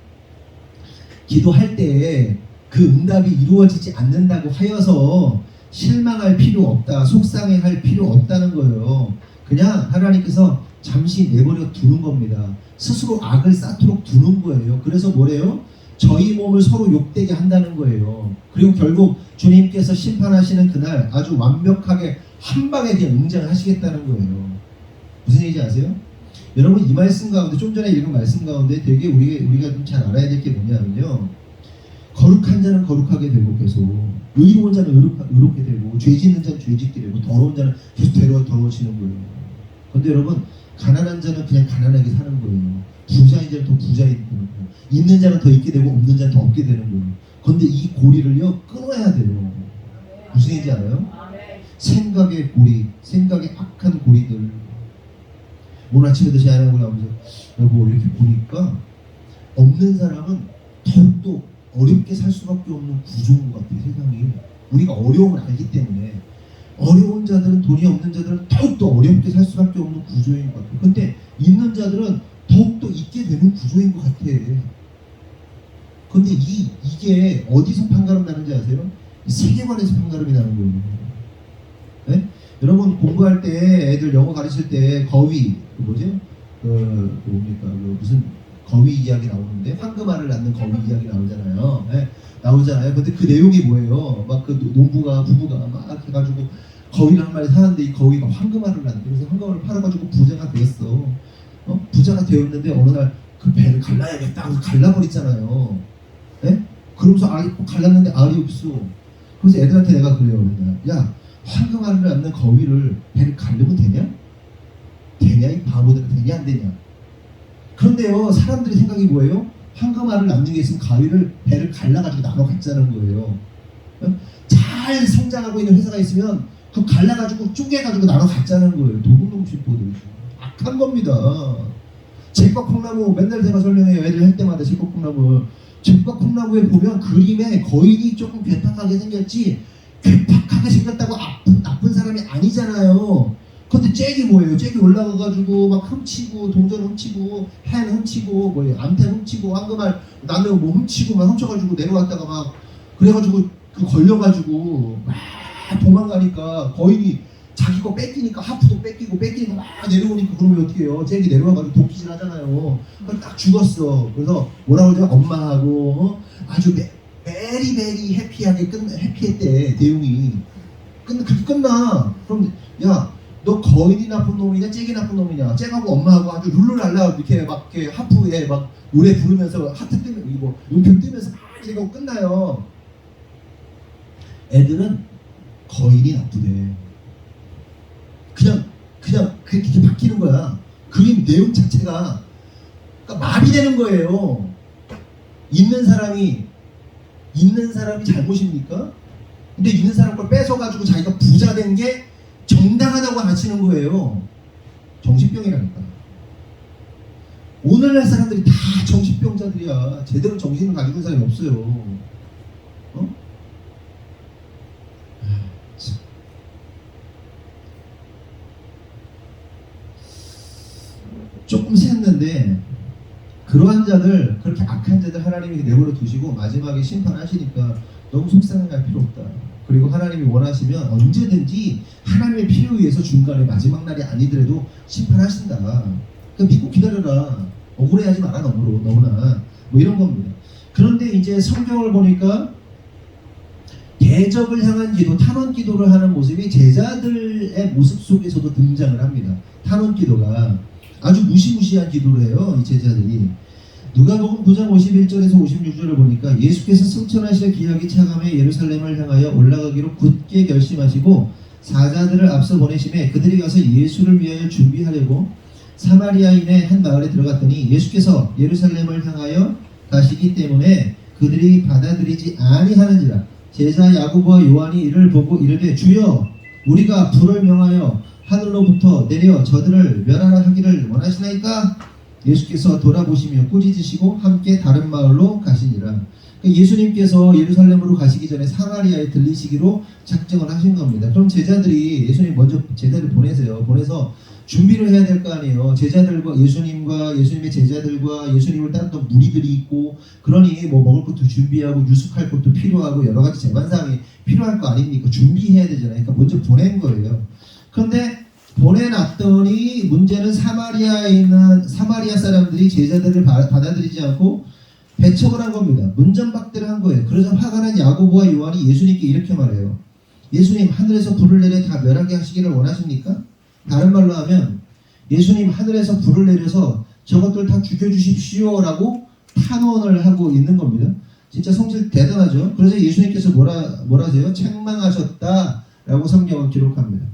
기도할 때 그 응답이 이루어지지 않는다고 하여서 실망할 필요 없다, 속상해할 필요 없다는 거예요. 그냥 하나님께서 잠시 내버려 두는 겁니다. 스스로 악을 쌓도록 두는 거예요. 그래서 뭐래요? 저희 몸을 서로 욕되게 한다는 거예요. 그리고 결국 주님께서 심판하시는 그날 아주 완벽하게 한 방에 그냥 응징하시겠다는 거예요. 무슨 얘기인지 아세요? 여러분 이 말씀 가운데 좀 전에 읽은 말씀 가운데 되게 우리가 좀 잘 알아야 될 게 뭐냐면요. 거룩한 자는 거룩하게 되고 계속 의로운 자는 의롭게 되고 죄 짓는 자는 죄 짓게 되고 더러운 자는 계속 더러워지는 거예요. 그런데 여러분 가난한 자는 그냥 가난하게 사는 거예요. 부자인 자는 더 부자인 거예요. 있는 자는 더 있게 되고 없는 자는 더 없게 되는 거예요. 그런데 이 고리를요 끊어야 돼요. 무슨 얘기인지 알아요? 생각의 고리, 생각의 악한 고리들. 오늘 아침에도 제 아내하고 나오면서 여보 이렇게 보니까 없는 사람은 더욱더 어렵게 살 수밖에 없는 구조인 것 같아요. 세상이 우리가 어려움을 알기 때문에 어려운 자들은 돈이 없는 자들은 더욱더 어렵게 살 수밖에 없는 구조인 것 같아요. 근데 있는 자들은 더욱더 있게 되는 구조인 것 같아. 근데 이게 어디서 판가름 나는지 아세요? 세계관에서 판가름이 나는 거예요. 네? 여러분 공부할 때 애들 영어 가르칠 때 거위 뭐지? 뭡니까? 무슨 거위 이야기 나오는데 황금알을 낳는 거위 이야기 나오잖아요. 네? 나오잖아요. 근데 그 내용이 뭐예요? 막 그 부부가 막 해가지고 거위를 한 마리 사는데 이 거위가 황금알을 낳는데 그래서 황금알을 팔아가지고 부자가 되었어. 부자가 되었는데 어느 날 그 배를 갈라야겠다 하고 갈라버렸잖아요. 네? 그러면서 알이 갈랐는데 알이 없어. 그래서 애들한테 내가 그래요. 맨날. 야 황금알을 낳는 거위를 배를 갈르면 되냐? 되냐 이 바보들아 되냐 안 되냐? 그런데요 사람들의 생각이 뭐예요? 황금알을 낳는 게 있으면 가위를 배를 갈라가지고 나눠 갖자는 거예요. 잘 성장하고 있는 회사가 있으면 그 갈라가지고 쪼개가지고 나눠 갖자는 거예요. 도둑놈실보들 악한 겁니다. 잭과 콩나무 맨날 제가 설명해요. 애들 할 때마다 잭과 콩나무. 잭과 콩나무에 보면 그림에 거인이 조금 괴팍하게 생겼지 괴팍하게 생겼다고 나쁜 사람이 아니잖아요. 근데 잭이 뭐예요? 잭이 올라가가지고 막 훔치고 동전 훔치고 hen 훔치고 뭐예요? 암탉 훔치고 황금알 나는 뭐 훔치고 막 훔쳐가지고 내려왔다가 막 그래가지고 그 걸려가지고 막 도망가니까 거인이 자기 거 뺏기니까 하프도 뺏기니까 막 내려오니까 그러면 어떻게 해요? 잭이 내려와가지고 도끼질 하잖아요. 딱 죽었어. 그래서 뭐라고 그러죠? 엄마하고 아주 베리 해피했대 내용이. 그렇게 끝나. 그럼 야 너 거인이 나쁜 놈이냐 잭이 나쁜 놈이냐? 잭하고 엄마하고 아주 룰루랄라 이렇게 막 이렇게 하프에 막 노래 부르면서 하트 뜨면 이거 용평 뜨면서 막 이렇게 하고 끝나요. 애들은 거인이 나쁘대. 그냥 그렇게 바뀌는 거야. 그림 내용 자체가 그러니까 말이 되는 거예요. 있는 사람이 잘못입니까? 근데 있는 사람 걸 뺏어가지고 자기가 부자 된 게 정당하다고 하시는 거예요. 정신병이라니까. 오늘날 사람들이 다 정신병자들이야. 제대로 정신을 가지고 있는 사람이 없어요. 조금 샜는데 그러한 자들, 그렇게 악한 자들 하나님이 내버려 두시고 마지막에 심판하시니까 너무 속상해할 필요 없다. 그리고 하나님이 원하시면 언제든지 하나님의 필요에 의해서 중간에 마지막 날이 아니더라도 심판하신다. 그러니까 믿고 기다려라. 억울해하지 마라. 너무나 뭐 이런 겁니다. 그런데 이제 성경을 보니까 대적을 향한 기도, 탄원 기도를 하는 모습이 제자들의 모습 속에서도 등장을 합니다. 탄원 기도가 아주 무시무시한 기도를 해요. 이 제자들이. 누가복음 9장 51절에서 56절을 보니까 예수께서 승천하실 기약이 차감해 예루살렘을 향하여 올라가기로 굳게 결심하시고 사자들을 앞서 보내심에 그들이 가서 예수를 위하여 준비하려고 사마리아인의 한 마을에 들어갔더니 예수께서 예루살렘을 향하여 가시기 때문에 그들이 받아들이지 아니하는지라. 제자 야고보와 요한이 이를 보고 이르되 주여 우리가 불을 명하여 하늘로부터 내려 저들을 멸하라 하기를 원하시나이까? 예수께서 돌아보시며 꾸짖으시고 함께 다른 마을로 가시니라. 예수님께서 예루살렘으로 가시기 전에 사마리아에 들리시기로 작정을 하신 겁니다. 그럼 제자들이 예수님 먼저 제자를 보내세요. 보내서 준비를 해야 될 거 아니에요. 제자들과 예수님과 예수님의 제자들과 예수님을 따르던 무리들이 있고, 그러니 뭐 먹을 것도 준비하고 유숙할 것도 필요하고 여러 가지 재반상이 필요할 거 아닙니까? 준비해야 되잖아요. 그러니까 먼저 보낸 거예요. 그런데 보내놨더니 문제는 사마리아에 있는 사마리아 사람들이 제자들을 받아들이지 않고 배척을 한 겁니다. 문전박대를 한 거예요. 그래서 화가 난 야고보와 요한이 예수님께 이렇게 말해요. 예수님, 하늘에서 불을 내려 다 멸하게 하시기를 원하십니까? 다른 말로 하면 예수님, 하늘에서 불을 내려서 저것들 다 죽여주십시오 라고 탄원을 하고 있는 겁니다. 진짜 성질 대단하죠. 그래서 예수님께서 뭐라 하세요? 책망하셨다 라고 성경은 기록합니다.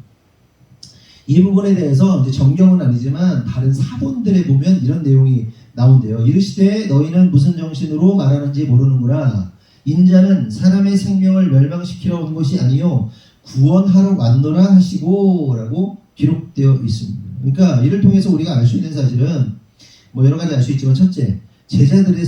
이 부분에 대해서 이제 정경은 아니지만 다른 사본들에 보면 이런 내용이 나온대요. 이르시되 너희는 무슨 정신으로 말하는지 모르는구나. 인자는 사람의 생명을 멸망시키러 온 것이 아니요 구원하러 왔노라 하시고 라고 기록되어 있습니다. 그러니까 이를 통해서 우리가 알 수 있는 사실은 뭐 여러 가지 알 수 있지만, 첫째, 제자들의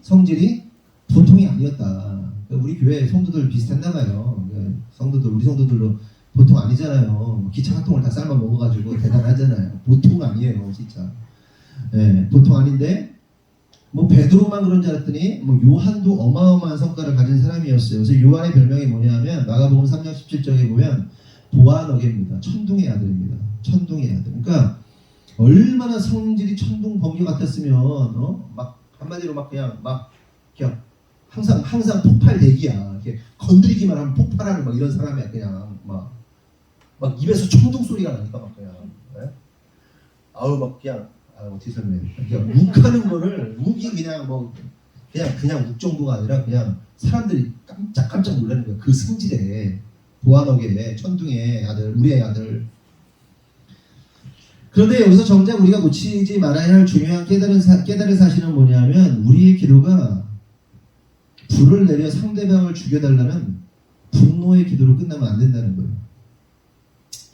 성질이 보통이 아니었다. 우리 교회 성도들 비슷했나 봐요. 우리 성도들도 보통 아니잖아요. 기차 한 통을 다 삶아 먹어가지고 대단하잖아요. 보통 아니에요, 진짜. 네, 보통 아닌데 뭐 베드로만 그런 줄 알았더니 뭐 요한도 어마어마한 성과를 가진 사람이었어요. 그래서 요한의 별명이 뭐냐면 마가복음 3장 17절에 보면 보아너게입니다. 천둥의 아들입니다. 천둥의 아들. 그러니까 얼마나 성질이 천둥 번개 같았으면 막 한마디로 그냥 항상 폭발 대기야. 이렇게 건드리기만 하면 폭발하는 막 이런 사람이야. 그냥 막 입에서 천둥 소리가 나니까 막 그냥 어떻게 설명해? 그냥 욱하는 거를 욱이 그냥 그냥 욱 정도가 아니라 그냥 사람들이 깜짝 놀라는 거야. 그 성질에 보아너게 천둥의 아들, 우리의 아들. 그런데 여기서 정작 우리가 놓치지 말아야 할 중요한 깨달을 사실은 뭐냐면 우리의 기도가 불을 내려 상대방을 죽여달라는 분노의 기도로 끝나면 안 된다는 거예요.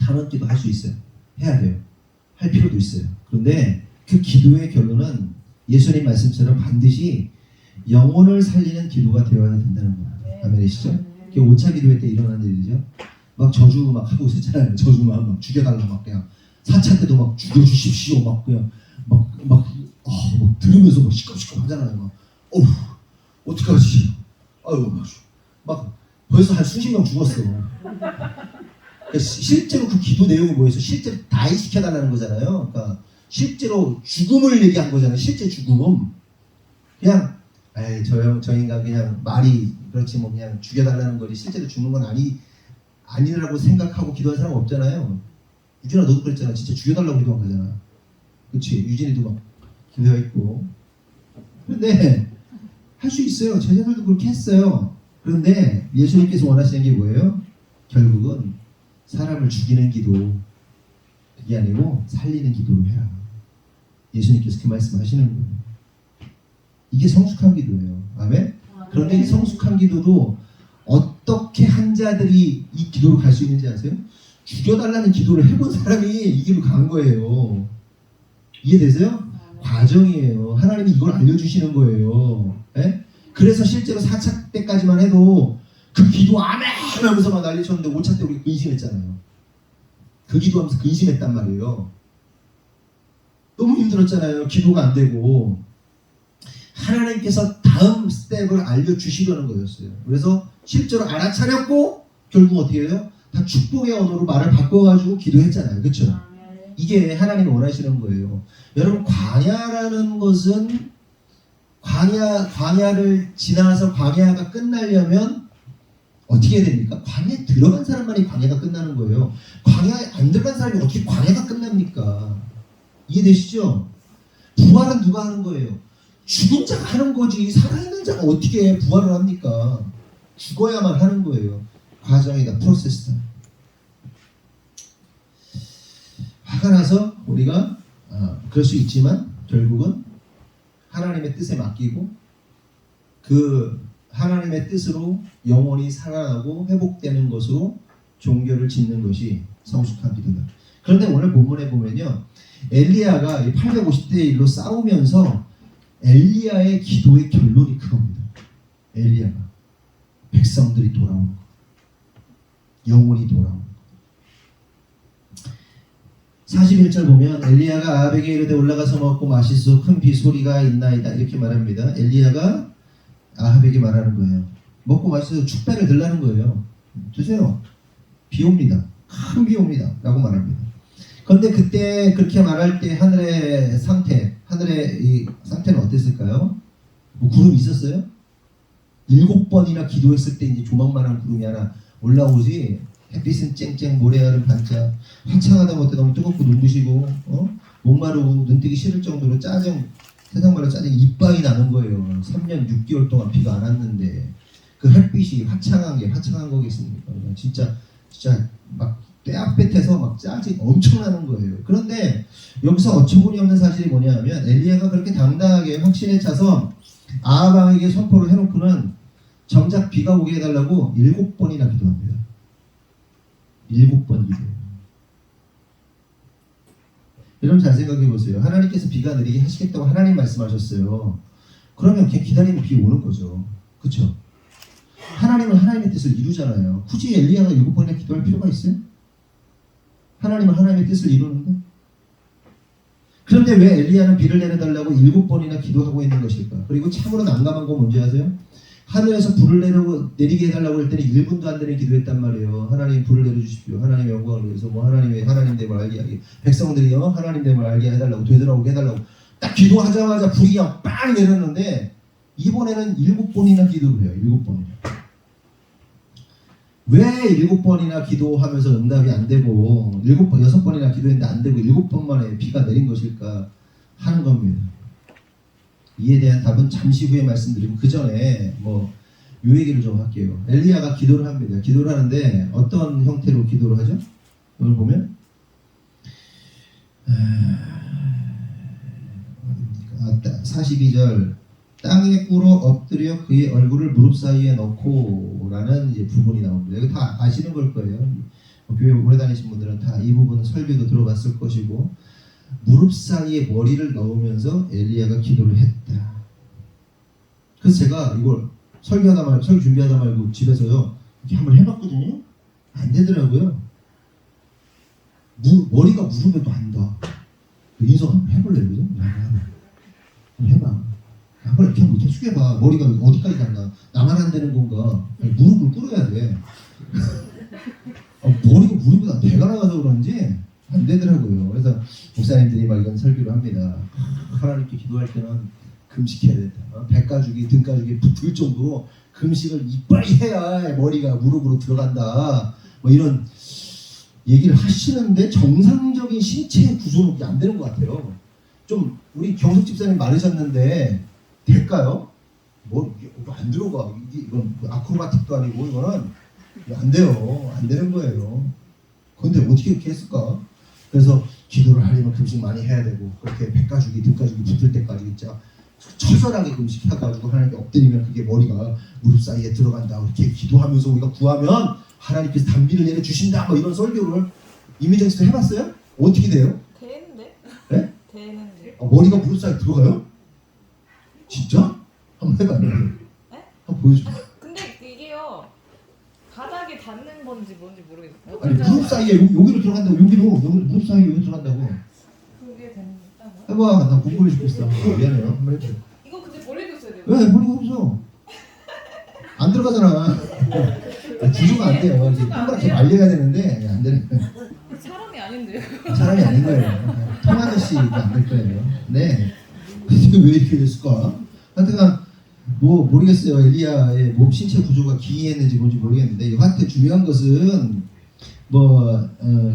단언 기도 할 수 있어요. 해야 돼요. 할 필요도 있어요. 그런데 그 기도의 결론은 예수님 말씀처럼 반드시 영혼을 살리는 기도가 되어야 된다는 거예요. 아멘이시죠? 그게 5차 기도회 때 일어난 일이죠. 막 저주 막 하고 있었잖아요. 저주만 죽여달라 막 그냥 4차 때도 막 죽여주십시오 막 그냥 막 들으면서 막 시끄럽시끄럽 하잖아요. 막 어떡하지? 막 벌써 한 수십 명 죽었어. 실제로 그 기도 내용이 뭐였어? 실제로 다이 시켜달라는 거잖아요. 그러니까 실제로 죽음을 얘기한 거잖아요. 실제 죽음. 그냥 저 인간 그냥 말이 그렇지 뭐 그냥 죽여달라는 거지 실제로 죽는 건 아니라고 생각하고 기도한 사람 없잖아요. 유진아 너도 그랬잖아. 진짜 죽여달라고 기도한 거잖아. 그치? 유진이도 막 기도했고. 그런데 할 수 있어요. 제자들도 그렇게 했어요. 그런데 예수님께서 원하시는 게 뭐예요? 결국은 사람을 죽이는 기도 그게 아니고 살리는 기도로 해라. 예수님께서 그 말씀하시는 거예요. 이게 성숙한 기도예요. 아멘? 그런데 이 성숙한 기도도 어떻게 한 자들이 이 기도로 갈 수 있는지 아세요? 죽여달라는 기도를 해본 사람이 이 길로 간 거예요. 이해되세요? 과정이에요. 하나님이 이걸 알려주시는 거예요. 에? 그래서 실제로 4차 때까지만 해도 그 기도 아멘 하면서 막 난리쳤는데 5차 때 우리 근심했잖아요. 그 기도하면서 근심했단 말이에요. 너무 힘들었잖아요. 기도가 안 되고. 하나님께서 다음 스텝을 알려주시려는 거였어요. 그래서 실제로 알아차렸고 결국 어떻게 해요? 다 축복의 언어로 말을 바꿔가지고 기도했잖아요. 그렇죠? 이게 하나님이 원하시는 거예요. 여러분 광야라는 것은 광야를 지나서 광야가 끝나려면 어떻게 해야 됩니까? 광야에 들어간 사람만이 광야가 끝나는 거예요. 광야에 안 들어간 사람이 어떻게 광야가 끝납니까? 이해되시죠? 부활은 누가 하는 거예요? 죽은 자가 하는 거지 살아있는 자가 어떻게 부활을 합니까? 죽어야만 하는 거예요. 과정이다. 프로세스다. 화가 나서 우리가 그럴 수 있지만 결국은 하나님의 뜻에 맡기고 그 하나님의 뜻으로 영혼이 살아나고 회복되는 것으로 종교를 짓는 것이 성숙한 기도다. 그런데 오늘 본문에 보면요, 엘리야가 850대 1로 싸우면서 엘리야의 기도의 결론이 그겁니다. 엘리야가 백성들이 돌아오는 것, 영혼이 돌아오는 것. 41절 보면 엘리야가 아합에게 이르되 올라가서 먹고 마시소 큰 비 소리가 있나이다 이렇게 말합니다. 엘리야가 아합에게 말하는 거예요. 먹고 마시소 축배를 들라는 거예요. 드세요. 비 옵니다. 큰 비 옵니다. 라고 말합니다. 그런데 그때 그렇게 말할 때 하늘의 이 상태는 어땠을까요? 뭐 구름이 있었어요? 7번이나 기도했을 때 이제 조망만한 구름이 하나 올라오지. 햇빛은 쨍쨍, 모래알은 반짝. 화창하다 못해 너무 뜨겁고 눈부시고 목마르고 눈뜨기 싫을 정도로 세상 말로 짜증 이빠이 나는 거예요. 3년 6개월 동안 비가 안 왔는데 그 햇빛이 화창한 거겠습니까? 진짜 막 떼앞볕에서 막 짜증 엄청 나는 거예요. 그런데 여기서 어처구니 없는 사실이 뭐냐면 엘리야가 그렇게 당당하게 확신에 차서 아합 왕에게 선포를 해놓고는 정작 비가 오게 해달라고 7번이나 기도합니다. 7번 기도해요. 여러분 잘 생각해 보세요. 하나님께서 비가 내리게 하시겠다고 하나님 말씀하셨어요. 그러면 그냥 기다리면 비 오는 거죠. 그렇죠? 하나님은 하나님의 뜻을 이루잖아요. 굳이 엘리야가 7번이나 기도할 필요가 있어요? 하나님은 하나님의 뜻을 이루는데? 그런데 왜 엘리야는 비를 내려달라고 7번이나 기도하고 있는 것일까? 그리고 참으로 난감한 건 뭔지 아세요? 하늘에서 불을 내리게 해달라고 할 때는 1분도 안 되는 기도했단 말이에요. 하나님 불을 내려주십시오. 하나님의 영광을 위해서 하나님 됨을 알게 하게. 백성들이 하나님 됨을 알게 해달라고 되돌아오게 해달라고 딱 기도하자마자 불이 그냥 빵 내렸는데 이번에는 7번이나 기도를 해요. 7번이나. 왜 7번이나 기도하면서 응답이 안 되고 6번이나 기도했는데 안 되고 7번 만에 비가 내린 것일까 하는 겁니다. 이에 대한 답은 잠시 후에 말씀드리고 그 전에 요 얘기를 좀 할게요. 엘리야가 기도를 합니다. 기도를 하는데 어떤 형태로 기도를 하죠? 오늘 보면 42절 땅에 꿇어 엎드려 그의 얼굴을 무릎 사이에 넣고 라는 이제 부분이 나옵니다. 이거 다 아시는 걸 거예요. 교회 오래 다니신 분들은 다 이 부분 설교도 들어봤을 것이고 무릎 사이에 머리를 넣으면서 엘리야가 기도를 했다. 그래서 제가 이걸 설교 준비하다 말고 집에서요 이렇게 한번 해봤거든요. 안 되더라고요. 머리가 무릎에도 안 닿아. 인성 한번 해볼래 그죠? 한번 해봐. 한번 이렇게 한번 숙여봐. 머리가 어디까지 닿나? 나만 안 되는 건가? 아니, 무릎을 꿇어야 돼. 머리가 무릎보다 배가 나가서 그런지 안 되더라고요. 그래서 목사님들이 막 이런 설교를 합니다. 하나님께 기도할 때는 금식해야 된다. 배 가죽이 등 가죽이 붙을 정도로 금식을 이빨이 해야 머리가 무릎으로 들어간다. 이런 얘기를 하시는데 정상적인 신체 구조는 그게 안 되는 것 같아요. 좀 우리 경숙 집사님 마르셨는데 될까요? 안 들어가. 이건 아크로바틱도 아니고 이거는 안 돼요. 안 되는 거예요. 근데 어떻게 이렇게 했을까? 그래서 기도를 하려면 금식 많이 해야 되고 그렇게 배가죽이 등가죽이 붙을 때까지 진짜 처절하게 금식해가지고 하나님께 엎드리면 그게 머리가 무릎 사이에 들어간다. 이렇게 기도하면서 우리가 구하면 하나님께서 단비를 내려주신다. 이런 설교를 이민정 씨도 해봤어요? 어떻게 돼요? 되는데? 네? 되는데? 머리가 무릎 사이에 들어가요? 진짜? 한번 해봐요. 네? 한번 보여줘. 근데 이게요 바닥에 닿는 건지 뭔지 모르겠어요. 아니 무릎 사이에 여기로 들어간다고. 무릎 사이에 여기 들어간다고. 그게 된다고요? 해봐. 나 궁금해 죽겠어. 미안해요. 한번 해줘. 이거 근데 멀리도 있어야 돼요. 왜? 머리가 없어. 안 들어가잖아. 주소가 안 돼요. 동그랗게 말려야 되는데 안 되는 거예요. 사람이 아닌데요. 사람이 아닌 거예요. 통아저씨가 안 될 거예요. 네. 근데 왜 이렇게 됐을까? 하여튼간 모르겠어요. 엘리야의 몸 신체 구조가 기이했는지 뭔지 모르겠는데 하여튼 중요한 것은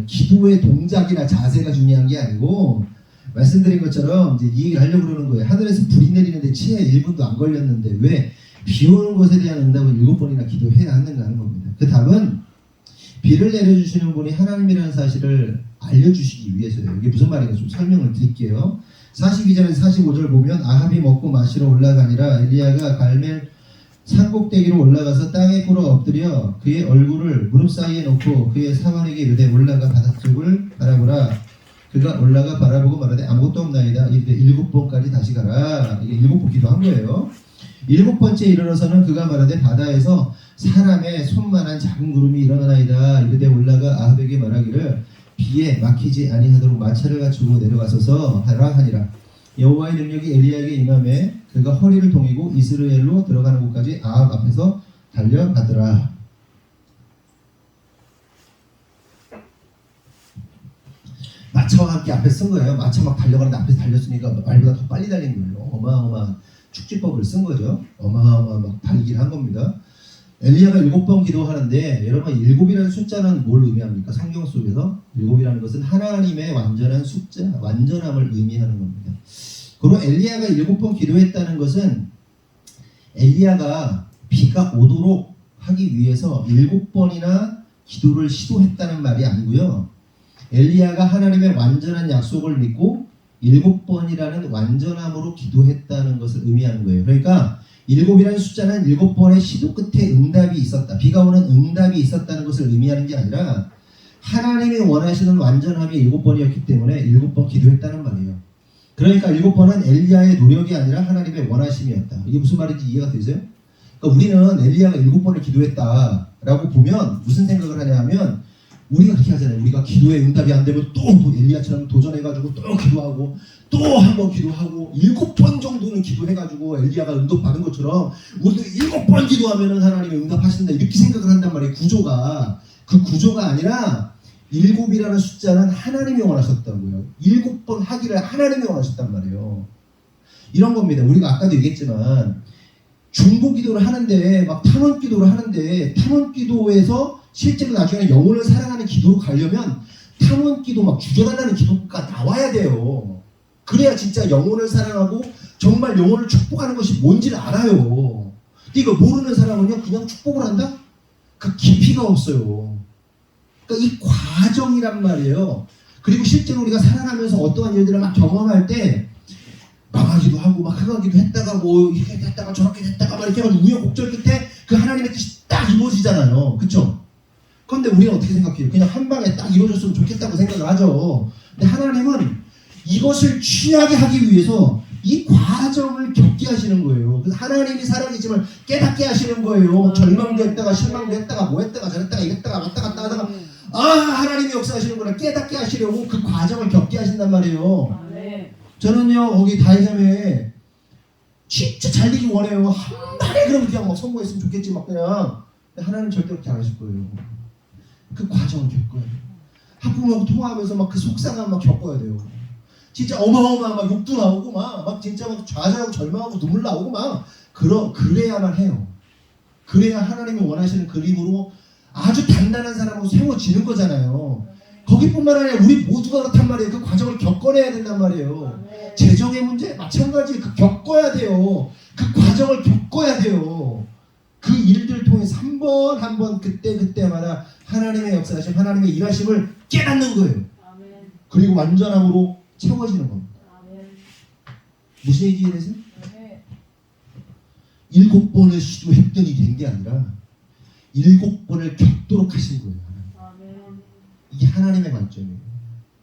기도의 동작이나 자세가 중요한 게 아니고 말씀드린 것처럼 이제 이 얘기를 하려고 그러는 거예요. 하늘에서 불이 내리는데 치에 1분도 안 걸렸는데 왜 비 오는 것에 대한 응답을 7번이나 기도해야 하는가 하는 겁니다. 그 답은 비를 내려주시는 분이 하나님이라는 사실을 알려주시기 위해서요. 이게 무슨 말인가 좀 설명을 드릴게요. 42절에서 45절 보면 아합이 먹고 마시러 올라가니라 엘리야가 갈멜 산꼭대기로 올라가서 땅에 꿇어 엎드려 그의 얼굴을 무릎 사이에 놓고 그의 사환에게 이르되 올라가 바닷속을 바라보라. 그가 올라가 바라보고 말하되 아무것도 없나이다. 이르되 7번까지 다시 가라. 이게 7번 기도한 거예요. 7번째 이르러서는 그가 말하되 바다에서 사람의 손만한 작은 구름이 일어나나이다. 이르되 올라가 아합에게 말하기를 비에 막히지 아니하도록 마차를 갖추고 내려가소서 하라 하니라. 여호와의 능력이 엘리야에게 임하매 그가 허리를 동이고 이스라엘로 들어가는 곳까지 아합 앞에서 달려가더라. 마차와 함께 앞에 쓴 거예요. 마차 막 달려가는데 앞에서 달렸으니까 말보다 더 빨리 달린 거예요. 어마어마한 축지법을 쓴 거죠. 어마어마한 막 달리기를 한 겁니다. 엘리야가 7번 기도하는데 여러분 7이라는 숫자는 뭘 의미합니까? 성경 속에서 7이라는 것은 하나님의 완전한 숫자, 완전함을 의미하는 겁니다. 그리고 엘리야가 7번 기도했다는 것은 엘리야가 비가 오도록 하기 위해서 7번이나 기도를 시도했다는 말이 아니고요. 엘리야가 하나님의 완전한 약속을 믿고 7번이라는 완전함으로 기도했다는 것을 의미하는 거예요. 그러니까 7이라는 숫자는 7번의 시도 끝에 응답이 있었다. 비가 오는 응답이 있었다는 것을 의미하는 게 아니라 하나님이 원하시는 완전함이 7번이었기 때문에 7번 기도했다는 말이에요. 그러니까 7번은 엘리야의 노력이 아니라 하나님의 원하심이었다. 이게 무슨 말인지 이해가 되세요? 그러니까 우리는 엘리야가 7번을 기도했다라고 보면 무슨 생각을 하냐 하면 우리가 그렇게 하잖아요. 우리가 기도에 응답이 안 되면 또 엘리야처럼 도전해가지고 또 기도하고 또 한 번 기도하고 7번 정도는 기도해가지고 엘리야가 응답받은 것처럼 우리도 7번 기도하면은 하나님이 응답하신다 이렇게 생각을 한단 말이에요. 구조가 그 구조가 아니라 7이라는 숫자는 하나님이 원하셨다고요. 7번 하기를 하나님이 원하셨단 말이에요. 이런 겁니다. 우리가 아까도 얘기했지만 중보 기도를 하는데 막 탐원 기도를 하는데 탐원 기도에서 실제로 나중에 영혼을 사랑하는 기도로 가려면 탐원 기도 막 죽여달라는 기도가 나와야 돼요. 그래야 진짜 영혼을 사랑하고 정말 영혼을 축복하는 것이 뭔지를 알아요. 근데 이거 모르는 사람은요 그냥 축복을 한다? 그 깊이가 없어요. 그러니까 이 과정이란 말이에요. 그리고 실제로 우리가 살아가면서 어떠한 일들을 막 경험할 때 망하기도 하고 막 흥하기도 했다가 뭐 이렇게 됐다가 저렇게 됐다가 막 이렇게 우여곡절 끝에 그 하나님의 뜻이 딱 이루어지잖아요. 그쵸? 그런데 우리는 어떻게 생각해요? 그냥 한 방에 딱 이루어졌으면 좋겠다고 생각을 하죠. 근데 하나님은 이것을 취하게 하기 위해서 이 과정을 겪게 하시는 거예요. 그래서 하나님이 살아계심을 깨닫게 하시는 거예요. 절망도 했다가 실망도 했다가 뭐 했다가 저랬다가 이랬다가 왔다 갔다 하다가 하나님이 역사하시는구나 깨닫게 하시려고 그 과정을 겪게 하신단 말이에요. 저는요 거기 다이섬에 진짜 잘 되기 원해요. 한 달에 그럼 그냥 막 성공했으면 좋겠지 막 그냥. 근데 하나님 절대 그렇게 안 하실 거예요. 그 과정을 겪어야 돼요. 학부모하고 통화하면서 막 그 속상함 막 겪어야 돼요. 진짜 어마어마한 막 욕도 나오고 막 진짜 막 좌절하고 절망하고 눈물 나오고 막 그래야만 해요. 그래야 하나님이 원하시는 그림으로 아주 단단한 사람으로 세워지는 거잖아요. 거기뿐만 아니라 우리 모두가 그렇단 말이에요. 그 과정을 겪어내야 된단 말이에요. 재정의 문제 마찬가지 겪어야 돼요. 그 과정을 겪어야 돼요. 그 일들을 통해서 한 번 그때마다 하나님의 역사하심 하나님의 일하심을 깨닫는 거예요. 그리고 완전함으로 채워지는 겁니다. 무슨 얘기 이해되세요? 7번을 시도했더니 된 게 아니라 7번을 겪도록 하신 거예요. 이게 하나님의 관점이에요.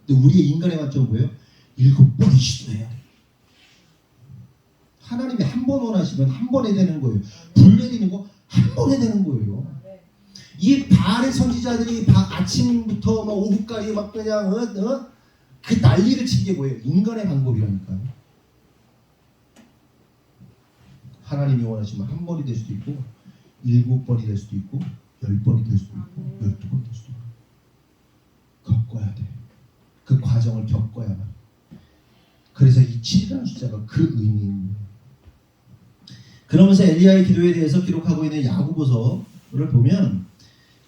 근데 우리의 인간의 관점은 뭐예요? 7번을 시도해야 돼요. 하나님이 한 번 원하시면 한 번에 되는 거예요. 불 내리는 거 한 번에 되는 거예요. 이 바알의 선지자들이 아침부터 막 오후까지 막 그냥 그 난리를 친 게 뭐예요? 인간의 방법이라니까요. 하나님이 원하시면 한 번이 될 수도 있고 7번이 될 수도 있고 10번이 될 수도 있고 12번이 될 수도 있고 겪어야 돼. 그 과정을 겪어야만. 그래서 이 7이라는 숫자가 그 의미입니다. 그러면서 엘리야의 기도에 대해서 기록하고 있는 야고보서를 보면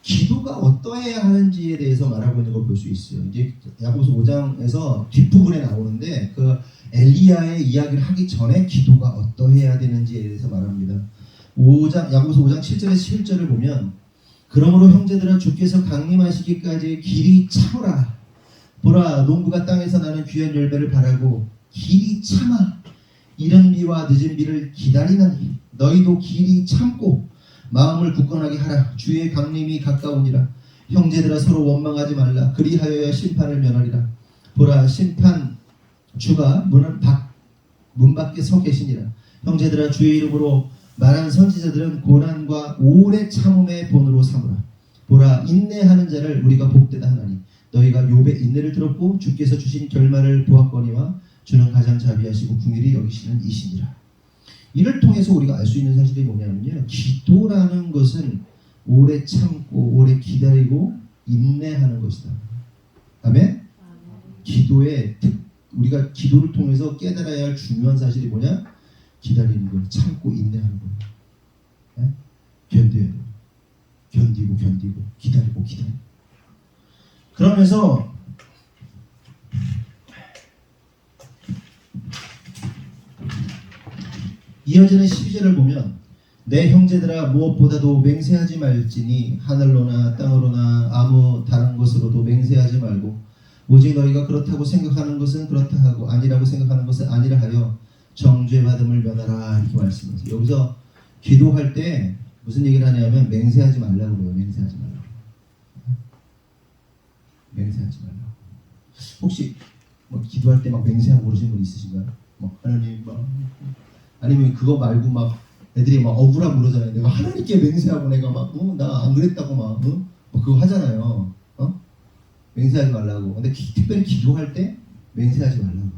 기도가 어떠해야 하는지에 대해서 말하고 있는 걸 볼 수 있어요. 이제 야고보서 5장에서 뒷부분에 나오는데 그 엘리야의 이야기를 하기 전에 기도가 어떠해야 되는지에 대해서 말합니다. 야고보서 5장 7절에서 11절을 보면 그러므로 형제들아 주께서 강림하시기까지 길이 참으라. 보라 농부가 땅에서 나는 귀한 열매를 바라고 길이 참아 이른 비와 늦은 비를 기다리나니 너희도 길이 참고 마음을 굳건하게 하라. 주의 강림이 가까우니라. 형제들아 서로 원망하지 말라. 그리하여야 심판을 면하리라. 보라 심판 주가 문 밖에 서 계시니라. 형제들아 주의 이름으로 말한 선지자들은 고난과 오래 참음의 본으로 삼으라. 보라 인내하는 자를 우리가 복되다 하나니 너희가 욥의 인내를 들었고 주께서 주신 결말을 보았거니와 주는 가장 자비하시고 긍휼히 여기시는 이시니라. 이를 통해서 우리가 알 수 있는 사실이 뭐냐면요, 기도라는 것은 오래 참고 오래 기다리고 인내하는 것이다. 아멘? 우리가 기도를 통해서 깨달아야 할 중요한 사실이 뭐냐? 기다리는 거, 참고 인내하는 거. 네? 견뎌야 돼. 견디고 기다리고. 그러면서 이어지는 12절을 보면 내 형제들아 무엇보다도 맹세하지 말지니 하늘로나 땅으로나 아무 다른 것으로도 맹세하지 말고 오직 너희가 그렇다고 생각하는 것은 그렇다 하고 아니라고 생각하는 것은 아니라 하여 정죄받음을 면하라 이렇게 말씀하세요. 여기서 기도할 때 무슨 얘기를 하냐면 맹세하지 말라고 그래요. 맹세하지 말라고. 혹시 뭐 기도할 때 막 맹세하고 그러신 분 있으신가요? 막 하나님 막 아니면 그거 말고 막 애들이 막 억울하고 그러잖아요. 내가 하나님께 맹세하고 내가 막 나 안 그랬다고 막 그거 하잖아요. 맹세하지 말라고. 근데 특별히 기도할 때 맹세하지 말라고.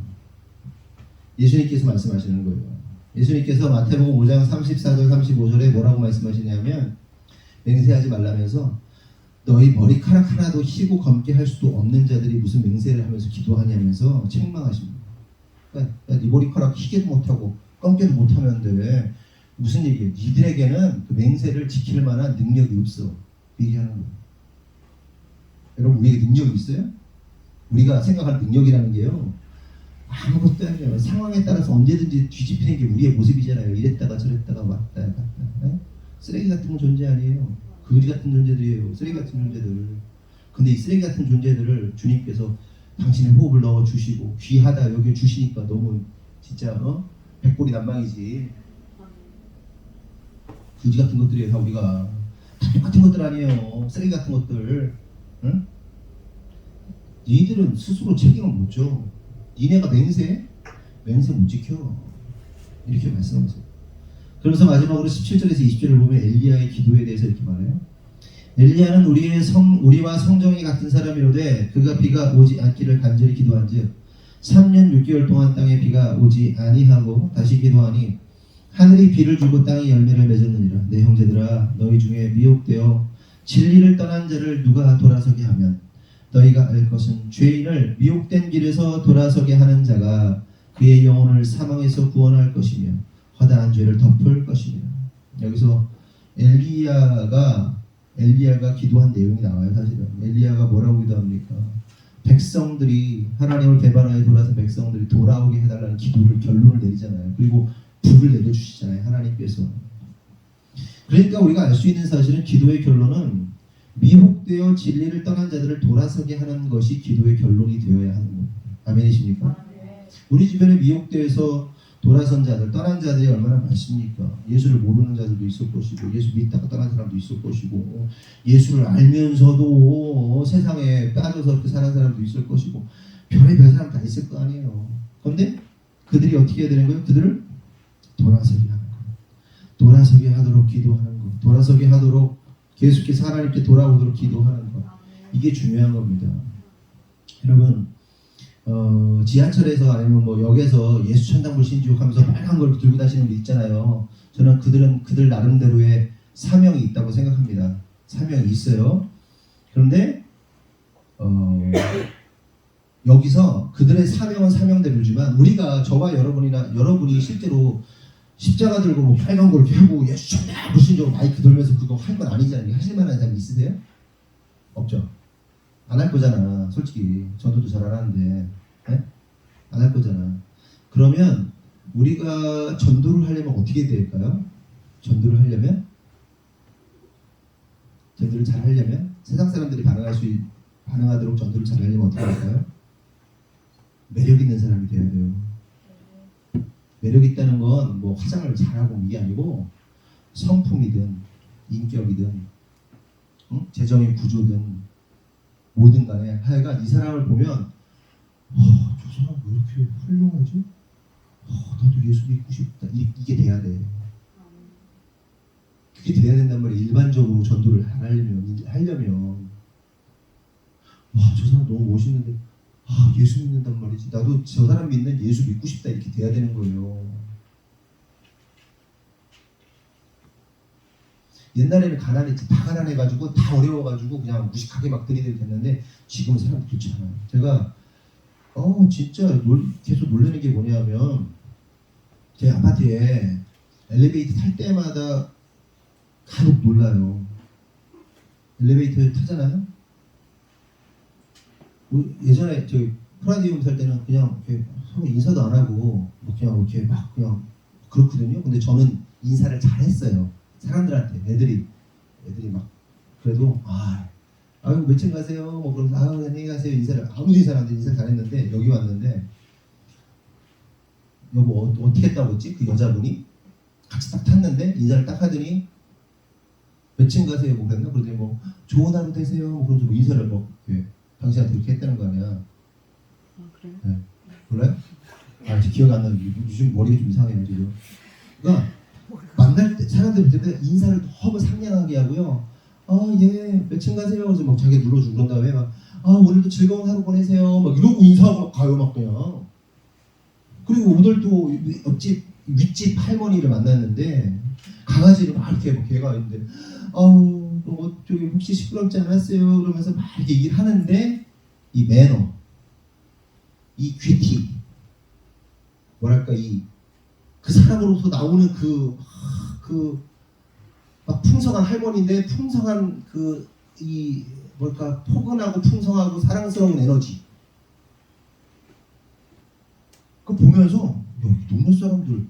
예수님께서 말씀하시는 거예요. 예수님께서 마태복음 5장 34절 35절에 뭐라고 말씀하시냐면 맹세하지 말라면서 너희 머리카락 하나도 희고 검게 할 수도 없는 자들이 무슨 맹세를 하면서 기도하냐면서 책망하십니다. 그러니까 네 머리카락 희게도 못하고 검게도 못하는데 무슨 얘기예요? 니들에게는 그 맹세를 지킬 만한 능력이 없어. 얘기하는 거예요. 여러분 우리에게 능력이 있어요? 우리가 생각하는 능력이라는 게요 아무것도 아니에요. 상황에 따라서 언제든지 뒤집히는 게 우리의 모습이잖아요. 이랬다가 저랬다가 왔다 갔다. 네? 쓰레기 같은 존재 아니에요. 거지 같은 존재들이에요. 쓰레기 같은 존재들. 근데 이 쓰레기 같은 존재들을 주님께서 당신의 호흡을 넣어주시고 귀하다 여기 주시니까 너무 진짜 백골이 난방이지. 거지 같은 것들이에요. 다 우리가 다 똑같은 것들 아니에요. 쓰레기 같은 것들. 응? 니들은 스스로 책임을 못 져. 니네가 맹세 못 지켜. 이렇게 말씀하세요. 그러면서 마지막으로 17절에서 20절을 보면 엘리야의 기도에 대해서 이렇게 말해요. 엘리야는 우리와 성정이 같은 사람이로되 그가 비가 오지 않기를 간절히 기도한즉 3년 6개월 동안 땅에 비가 오지 아니하고 다시 기도하니 하늘이 비를 주고 땅이 열매를 맺었느니라. 내 형제들아 너희 중에 미혹되어 진리를 떠난 자를 누가 돌아서게 하면 너희가 알 것은 죄인을 미혹된 길에서 돌아서게 하는 자가 그의 영혼을 사망에서 구원할 것이며 허다한 죄를 덮을 것입니다. 여기서 엘리야가 기도한 내용이 나와요. 사실은 엘리야가 뭐라고 기도합니까? 백성들이 하나님을 배반하여 돌아선 백성들이 돌아오게 해달라는 기도를 결론을 내리잖아요. 그리고 불을 내려주시잖아요. 하나님께서. 그러니까 우리가 알 수 있는 사실은 기도의 결론은 미혹되어 진리를 떠난 자들을 돌아서게 하는 것이 기도의 결론이 되어야 하는 겁니다. 아멘이십니까? 우리 주변에 미혹되어서 돌아선 자들, 떠난 자들이 얼마나 많습니까? 예수를 모르는 자들도 있을 것이고 예수 믿다가 떠난 사람도 있을 것이고 예수를 알면서도 세상에 빠져서 그렇게 사는 사람도 있을 것이고 별의별 사람 다 있을 거 아니에요. 그런데 그들이 어떻게 해야 되는 거예요? 그들을 돌아서게 하는 거예요. 돌아서게 하도록 기도하는 거. 돌아서게 하도록 계속해서 하나님께 돌아오도록 기도하는 것. 이게 중요한 겁니다. 여러분 지하철에서 아니면 뭐 역에서 예수 천당불 신주옥 하면서 빨간 걸 들고 다니는 분 있잖아요. 저는 그들 나름대로의 사명이 있다고 생각합니다. 사명이 있어요. 그런데 여기서 그들의 사명은 사명대로지만 우리가 저와 여러분이 실제로 십자가 들고 뭐 빨간 걸 이렇게 하고 예수 천당불 신주옥 마이크 돌면서 그거 할 건 아니잖아요. 하실 만한 사람 있으세요? 없죠. 안 할 거잖아. 솔직히 전도도 잘 안 하는데 안 할 거잖아. 그러면 우리가 전도를 하려면 어떻게 될까요? 전도를 잘 하려면 세상 사람들이 반응하도록 전도를 잘 하려면 어떻게 할까요? 매력 있는 사람이 돼야 돼요. 매력 있다는 건 뭐 화장을 잘하고 이게 아니고 성품이든 인격이든 재정의 구조든 뭐든 간에 하여간 이 사람을 보면 저 사람 왜 이렇게 훌륭하지? 나도 예수 믿고 싶다. 이게 돼야 돼. 그게 돼야 된단 말이야. 일반적으로 전도를 하려면 저 사람 너무 멋있는데 예수 믿는단 말이지. 나도 저 사람 믿는 예수 믿고 싶다. 이렇게 돼야 되는 거예요. 옛날에는 다 가난해가지고 다 어려워가지고 그냥 무식하게 막 들이대도 됐는데 지금은 사람 그렇지 않아요. 제가 진짜 계속 놀라는 게 뭐냐면 제 아파트에 엘리베이터 탈 때마다 간혹 놀라요. 엘리베이터 타잖아요. 예전에 저 프라디움 살 때는 그냥 이렇게 서로 인사도 안 하고 그냥 이렇게 막 그냥 그렇거든요. 근데 저는 인사를 잘했어요. 사람들한테 애들이 막 그래도 아유 몇 층 가세요? 뭐 그러면서 안녕히 가세요 인사를 아무도 인사를 안 해. 인사를 잘했는데 여기 왔는데 여보 어떻게 했다고 했지? 그 여자분이 같이 딱 탔는데 인사를 딱 하더니 몇 층 가세요? 뭐 그랬나? 그러더니 뭐 좋은 하루 되세요. 뭐 그러면서 인사를 뭐 당신한테 그렇게 했다는 거 아니야? 그래요? 네. 몰라요? 기억 안 나요. 요즘 머리가 좀 이상해요 지금. 그러니까 만날 때 사람들 볼 때 인사를 너무 상냥하게 하고요. 예, 몇 층 가세요? 그래서 막 자기 눌러주고 그런 다음에 막 오늘도 즐거운 하루 보내세요. 막 이러고 인사하고 막 가요 막 그냥. 그리고 오늘 또 옆집 윗집 할머니를 만났는데 강아지를 막 이렇게 막 걔가 있는데 저기 혹시 시끄럽지 않았어요? 그러면서 막 이렇게 얘기를 하는데 이 매너, 이 귀티, 뭐랄까 그 사람으로부터 나오는 막 풍성한 할머니인데 풍성한 포근하고 풍성하고 사랑스러운 에너지. 그거 보면서 이 동네 사람들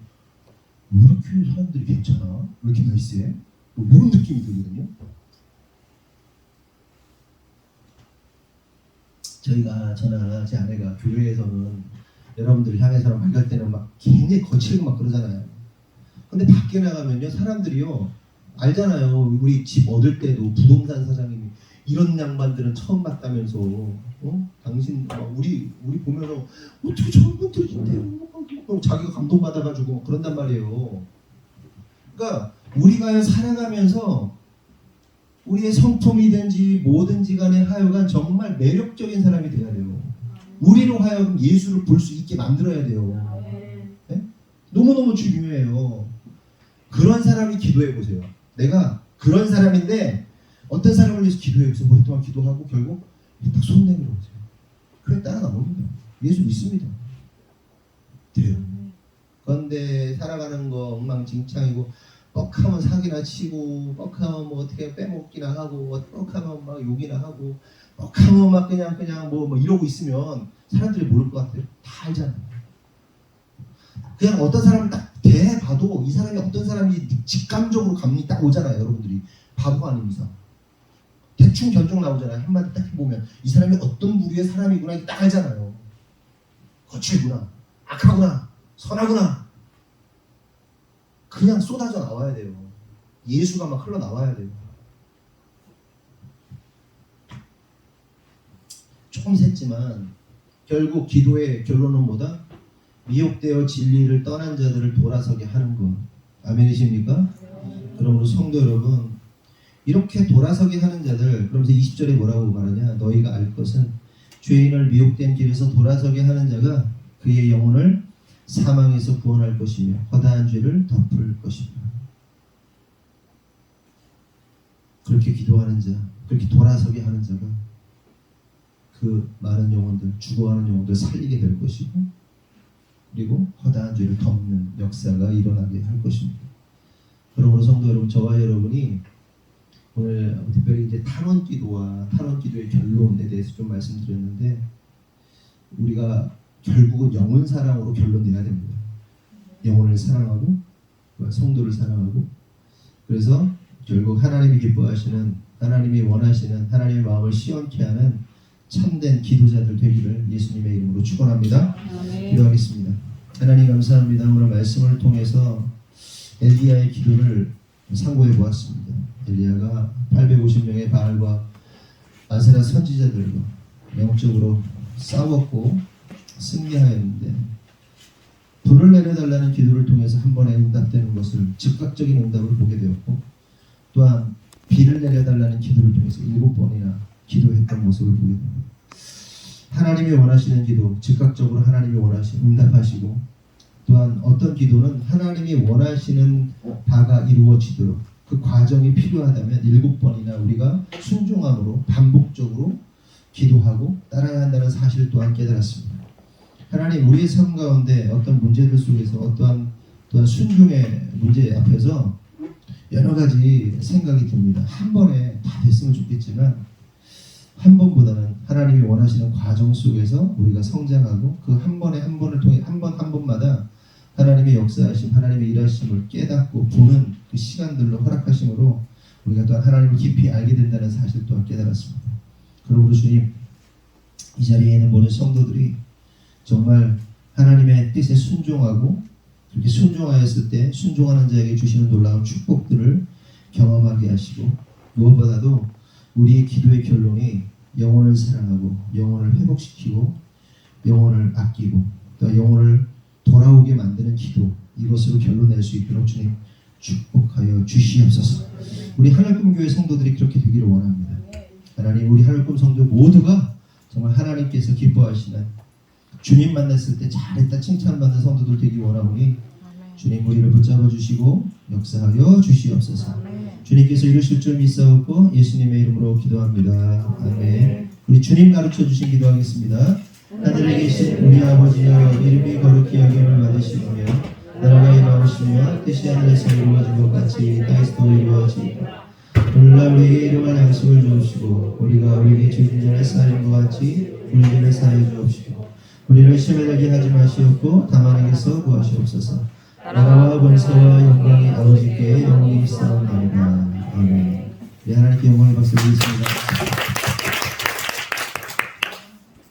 왜 이렇게 사람들이 괜찮아? 왜 이렇게 나이스해? 뭐 이런 느낌이 들거든요. 저나 제 아내가 교회에서는 여러분들을 향해서 말할 때는 막 굉장히 거칠고 막 그러잖아요. 근데 밖에 나가면요 사람들이요 알잖아요. 우리 집 얻을 때도 부동산 사장님이 이런 양반들은 처음 봤다면서 당신 우리 보면서 어떻게 저런 분들이 있대요. 자기가 감동받아가지고 그런단 말이에요. 그러니까 우리가 살아가면서 우리의 성품이든지 뭐든지 간에 하여간 정말 매력적인 사람이 돼야 돼요. 우리로 하여금 예수를 볼 수 있게 만들어야 돼요. 네? 너무너무 중요해요. 그런 사람이 기도해 보세요. 내가 그런 사람인데 어떤 사람을 위해서 기도해 보세요. 오랫동안 기도하고 결국 딱 손 내밀어 보세요. 그래 따라 나옵니다. 예수 믿습니다. 돼요. 그런데 살아가는 거 엉망진창이고 뻑하면 사기나 치고 뻑하면 뭐 어떻게 빼먹기나 하고 뻑하면 막 욕이나 하고 뻑하면 막 그냥 뭐 이러고 있으면 사람들이 모를 것 같아요. 다 알잖아요. 그냥 어떤 사람을 딱 대봐도 이 사람이 어떤 사람인지 직감적으로 감이 딱 오잖아요. 여러분들이 바보 아닌 이상 대충 견적 나오잖아요. 한마디 딱 보면 이 사람이 어떤 부류의 사람이구나 딱 알잖아요. 거칠구나, 악하구나, 선하구나. 그냥 쏟아져 나와야 돼요. 예수가 막 흘러 나와야 돼요. 조금 샜지만 결국 기도의 결론은 뭐다? 미혹되어 진리를 떠난 자들을 돌아서게 하는 것. 아멘이십니까? 그러므로 성도 여러분, 이렇게 돌아서게 하는 자들, 그러면서 20절에 뭐라고 말하냐? 너희가 알 것은 죄인을 미혹된 길에서 돌아서게 하는 자가 그의 영혼을 사망에서 구원할 것이며 허다한 죄를 덮을 것이다. 그렇게 기도하는 자, 그렇게 돌아서게 하는 자가 그 많은 영혼들, 죽어가는 영혼들 살리게 될 것이고, 그리고 허다한 죄를 덮는 역사가 일어나게 할 것입니다. 그러므로 성도 여러분, 저와 여러분이 오늘 특별히 이제 탄원기도와 탄원기도의 결론에 대해서 좀 말씀드렸는데, 우리가 결국은 영혼 사랑으로 결론 내야 됩니다. 영혼을 사랑하고 성도를 사랑하고, 그래서 결국 하나님이 기뻐하시는, 하나님이 원하시는, 하나님의 마음을 시원케 하는 참된 기도자들 되기를 예수님의 이름으로 축원합니다. 기도하겠습니다. 하나님 감사합니다. 오늘 말씀을 통해서 엘리야의 기도를 상고해 보았습니다. 엘리야가 850명의 바알과 아세라 선지자들과 영적으로 싸웠고 승리하였는데 불을 내려달라는 기도를 통해서 한 번에 응답되는 것을 즉각적인 응답을 보게 되었고 또한 비를 내려달라는 기도를 통해서 7번이나 기도했던 모습을 보게 됩니다. 하나님이 원하시는 기도 즉각적으로 하나님이 원하시는 응답하시고 또한 어떤 기도는 하나님이 원하시는 바가 이루어지도록 그 과정이 필요하다면 7번이나 우리가 순종함으로 반복적으로 기도하고 따라야 한다는 사실 또한 깨달았습니다. 하나님 우리의 삶 가운데 어떤 문제들 속에서 어떠한 또한 순종의 문제 앞에서 여러 가지 생각이 듭니다. 한 번에 다 됐으면 좋겠지만 한 번보다는 하나님이 원하시는 과정 속에서 우리가 성장하고 그 한 번에 한 번을 통해 한 번마다 하나님의 역사하심, 하나님의 일하심을 깨닫고 보는 그 시간들로 허락하심으로 우리가 또한 하나님을 깊이 알게 된다는 사실 또한 깨달았습니다. 그러므로 주님 이 자리에 있는 모든 성도들이 정말 하나님의 뜻에 순종하고 그렇게 순종하였을 때 순종하는 자에게 주시는 놀라운 축복들을 경험하게 하시고 무엇보다도 우리의 기도의 결론이 영혼을 사랑하고 영혼을 회복시키고 영혼을 아끼고 또 영혼을 돌아오게 만드는 기도 이것으로 결론 낼 수 있도록 주님 축복하여 주시옵소서. 우리 하늘꿈교회 성도들이 그렇게 되기를 원합니다. 하나님 우리 하늘꿈 성도 모두가 정말 하나님께서 기뻐하시는 주님 만났을 때 잘했다 칭찬받는 성도들 되기 원하오니 주님 우리를 붙잡아 주시고 역사하여 주시옵소서. 주님께서 이루실 줄 믿사옵고 예수님의 이름으로 기도합니다. 아멘. 우리 주님 가르쳐 주신 기도하겠습니다. 하늘에 계신 우리 아버지여 이름이 거룩히 여김을 받으시며 나라가 임하오시며 뜻이 하늘에서 이루어진 것 같이 땅에서도 이루어지이다. 오늘날 우리에게 일용할 양식을 주옵시고 우리가 우리에게 죄진 자를 사하는 것 같이 우리 죄를 사하여 주옵시고 우리를 시험에 들게 하지 마시옵고 다만 에게서 구하시옵소서. 나라와 권세와 영광이 아버지께 영원히 있사옵나이다. 아멘. 네, 하나님께 영광의 박수 드리겠습니다.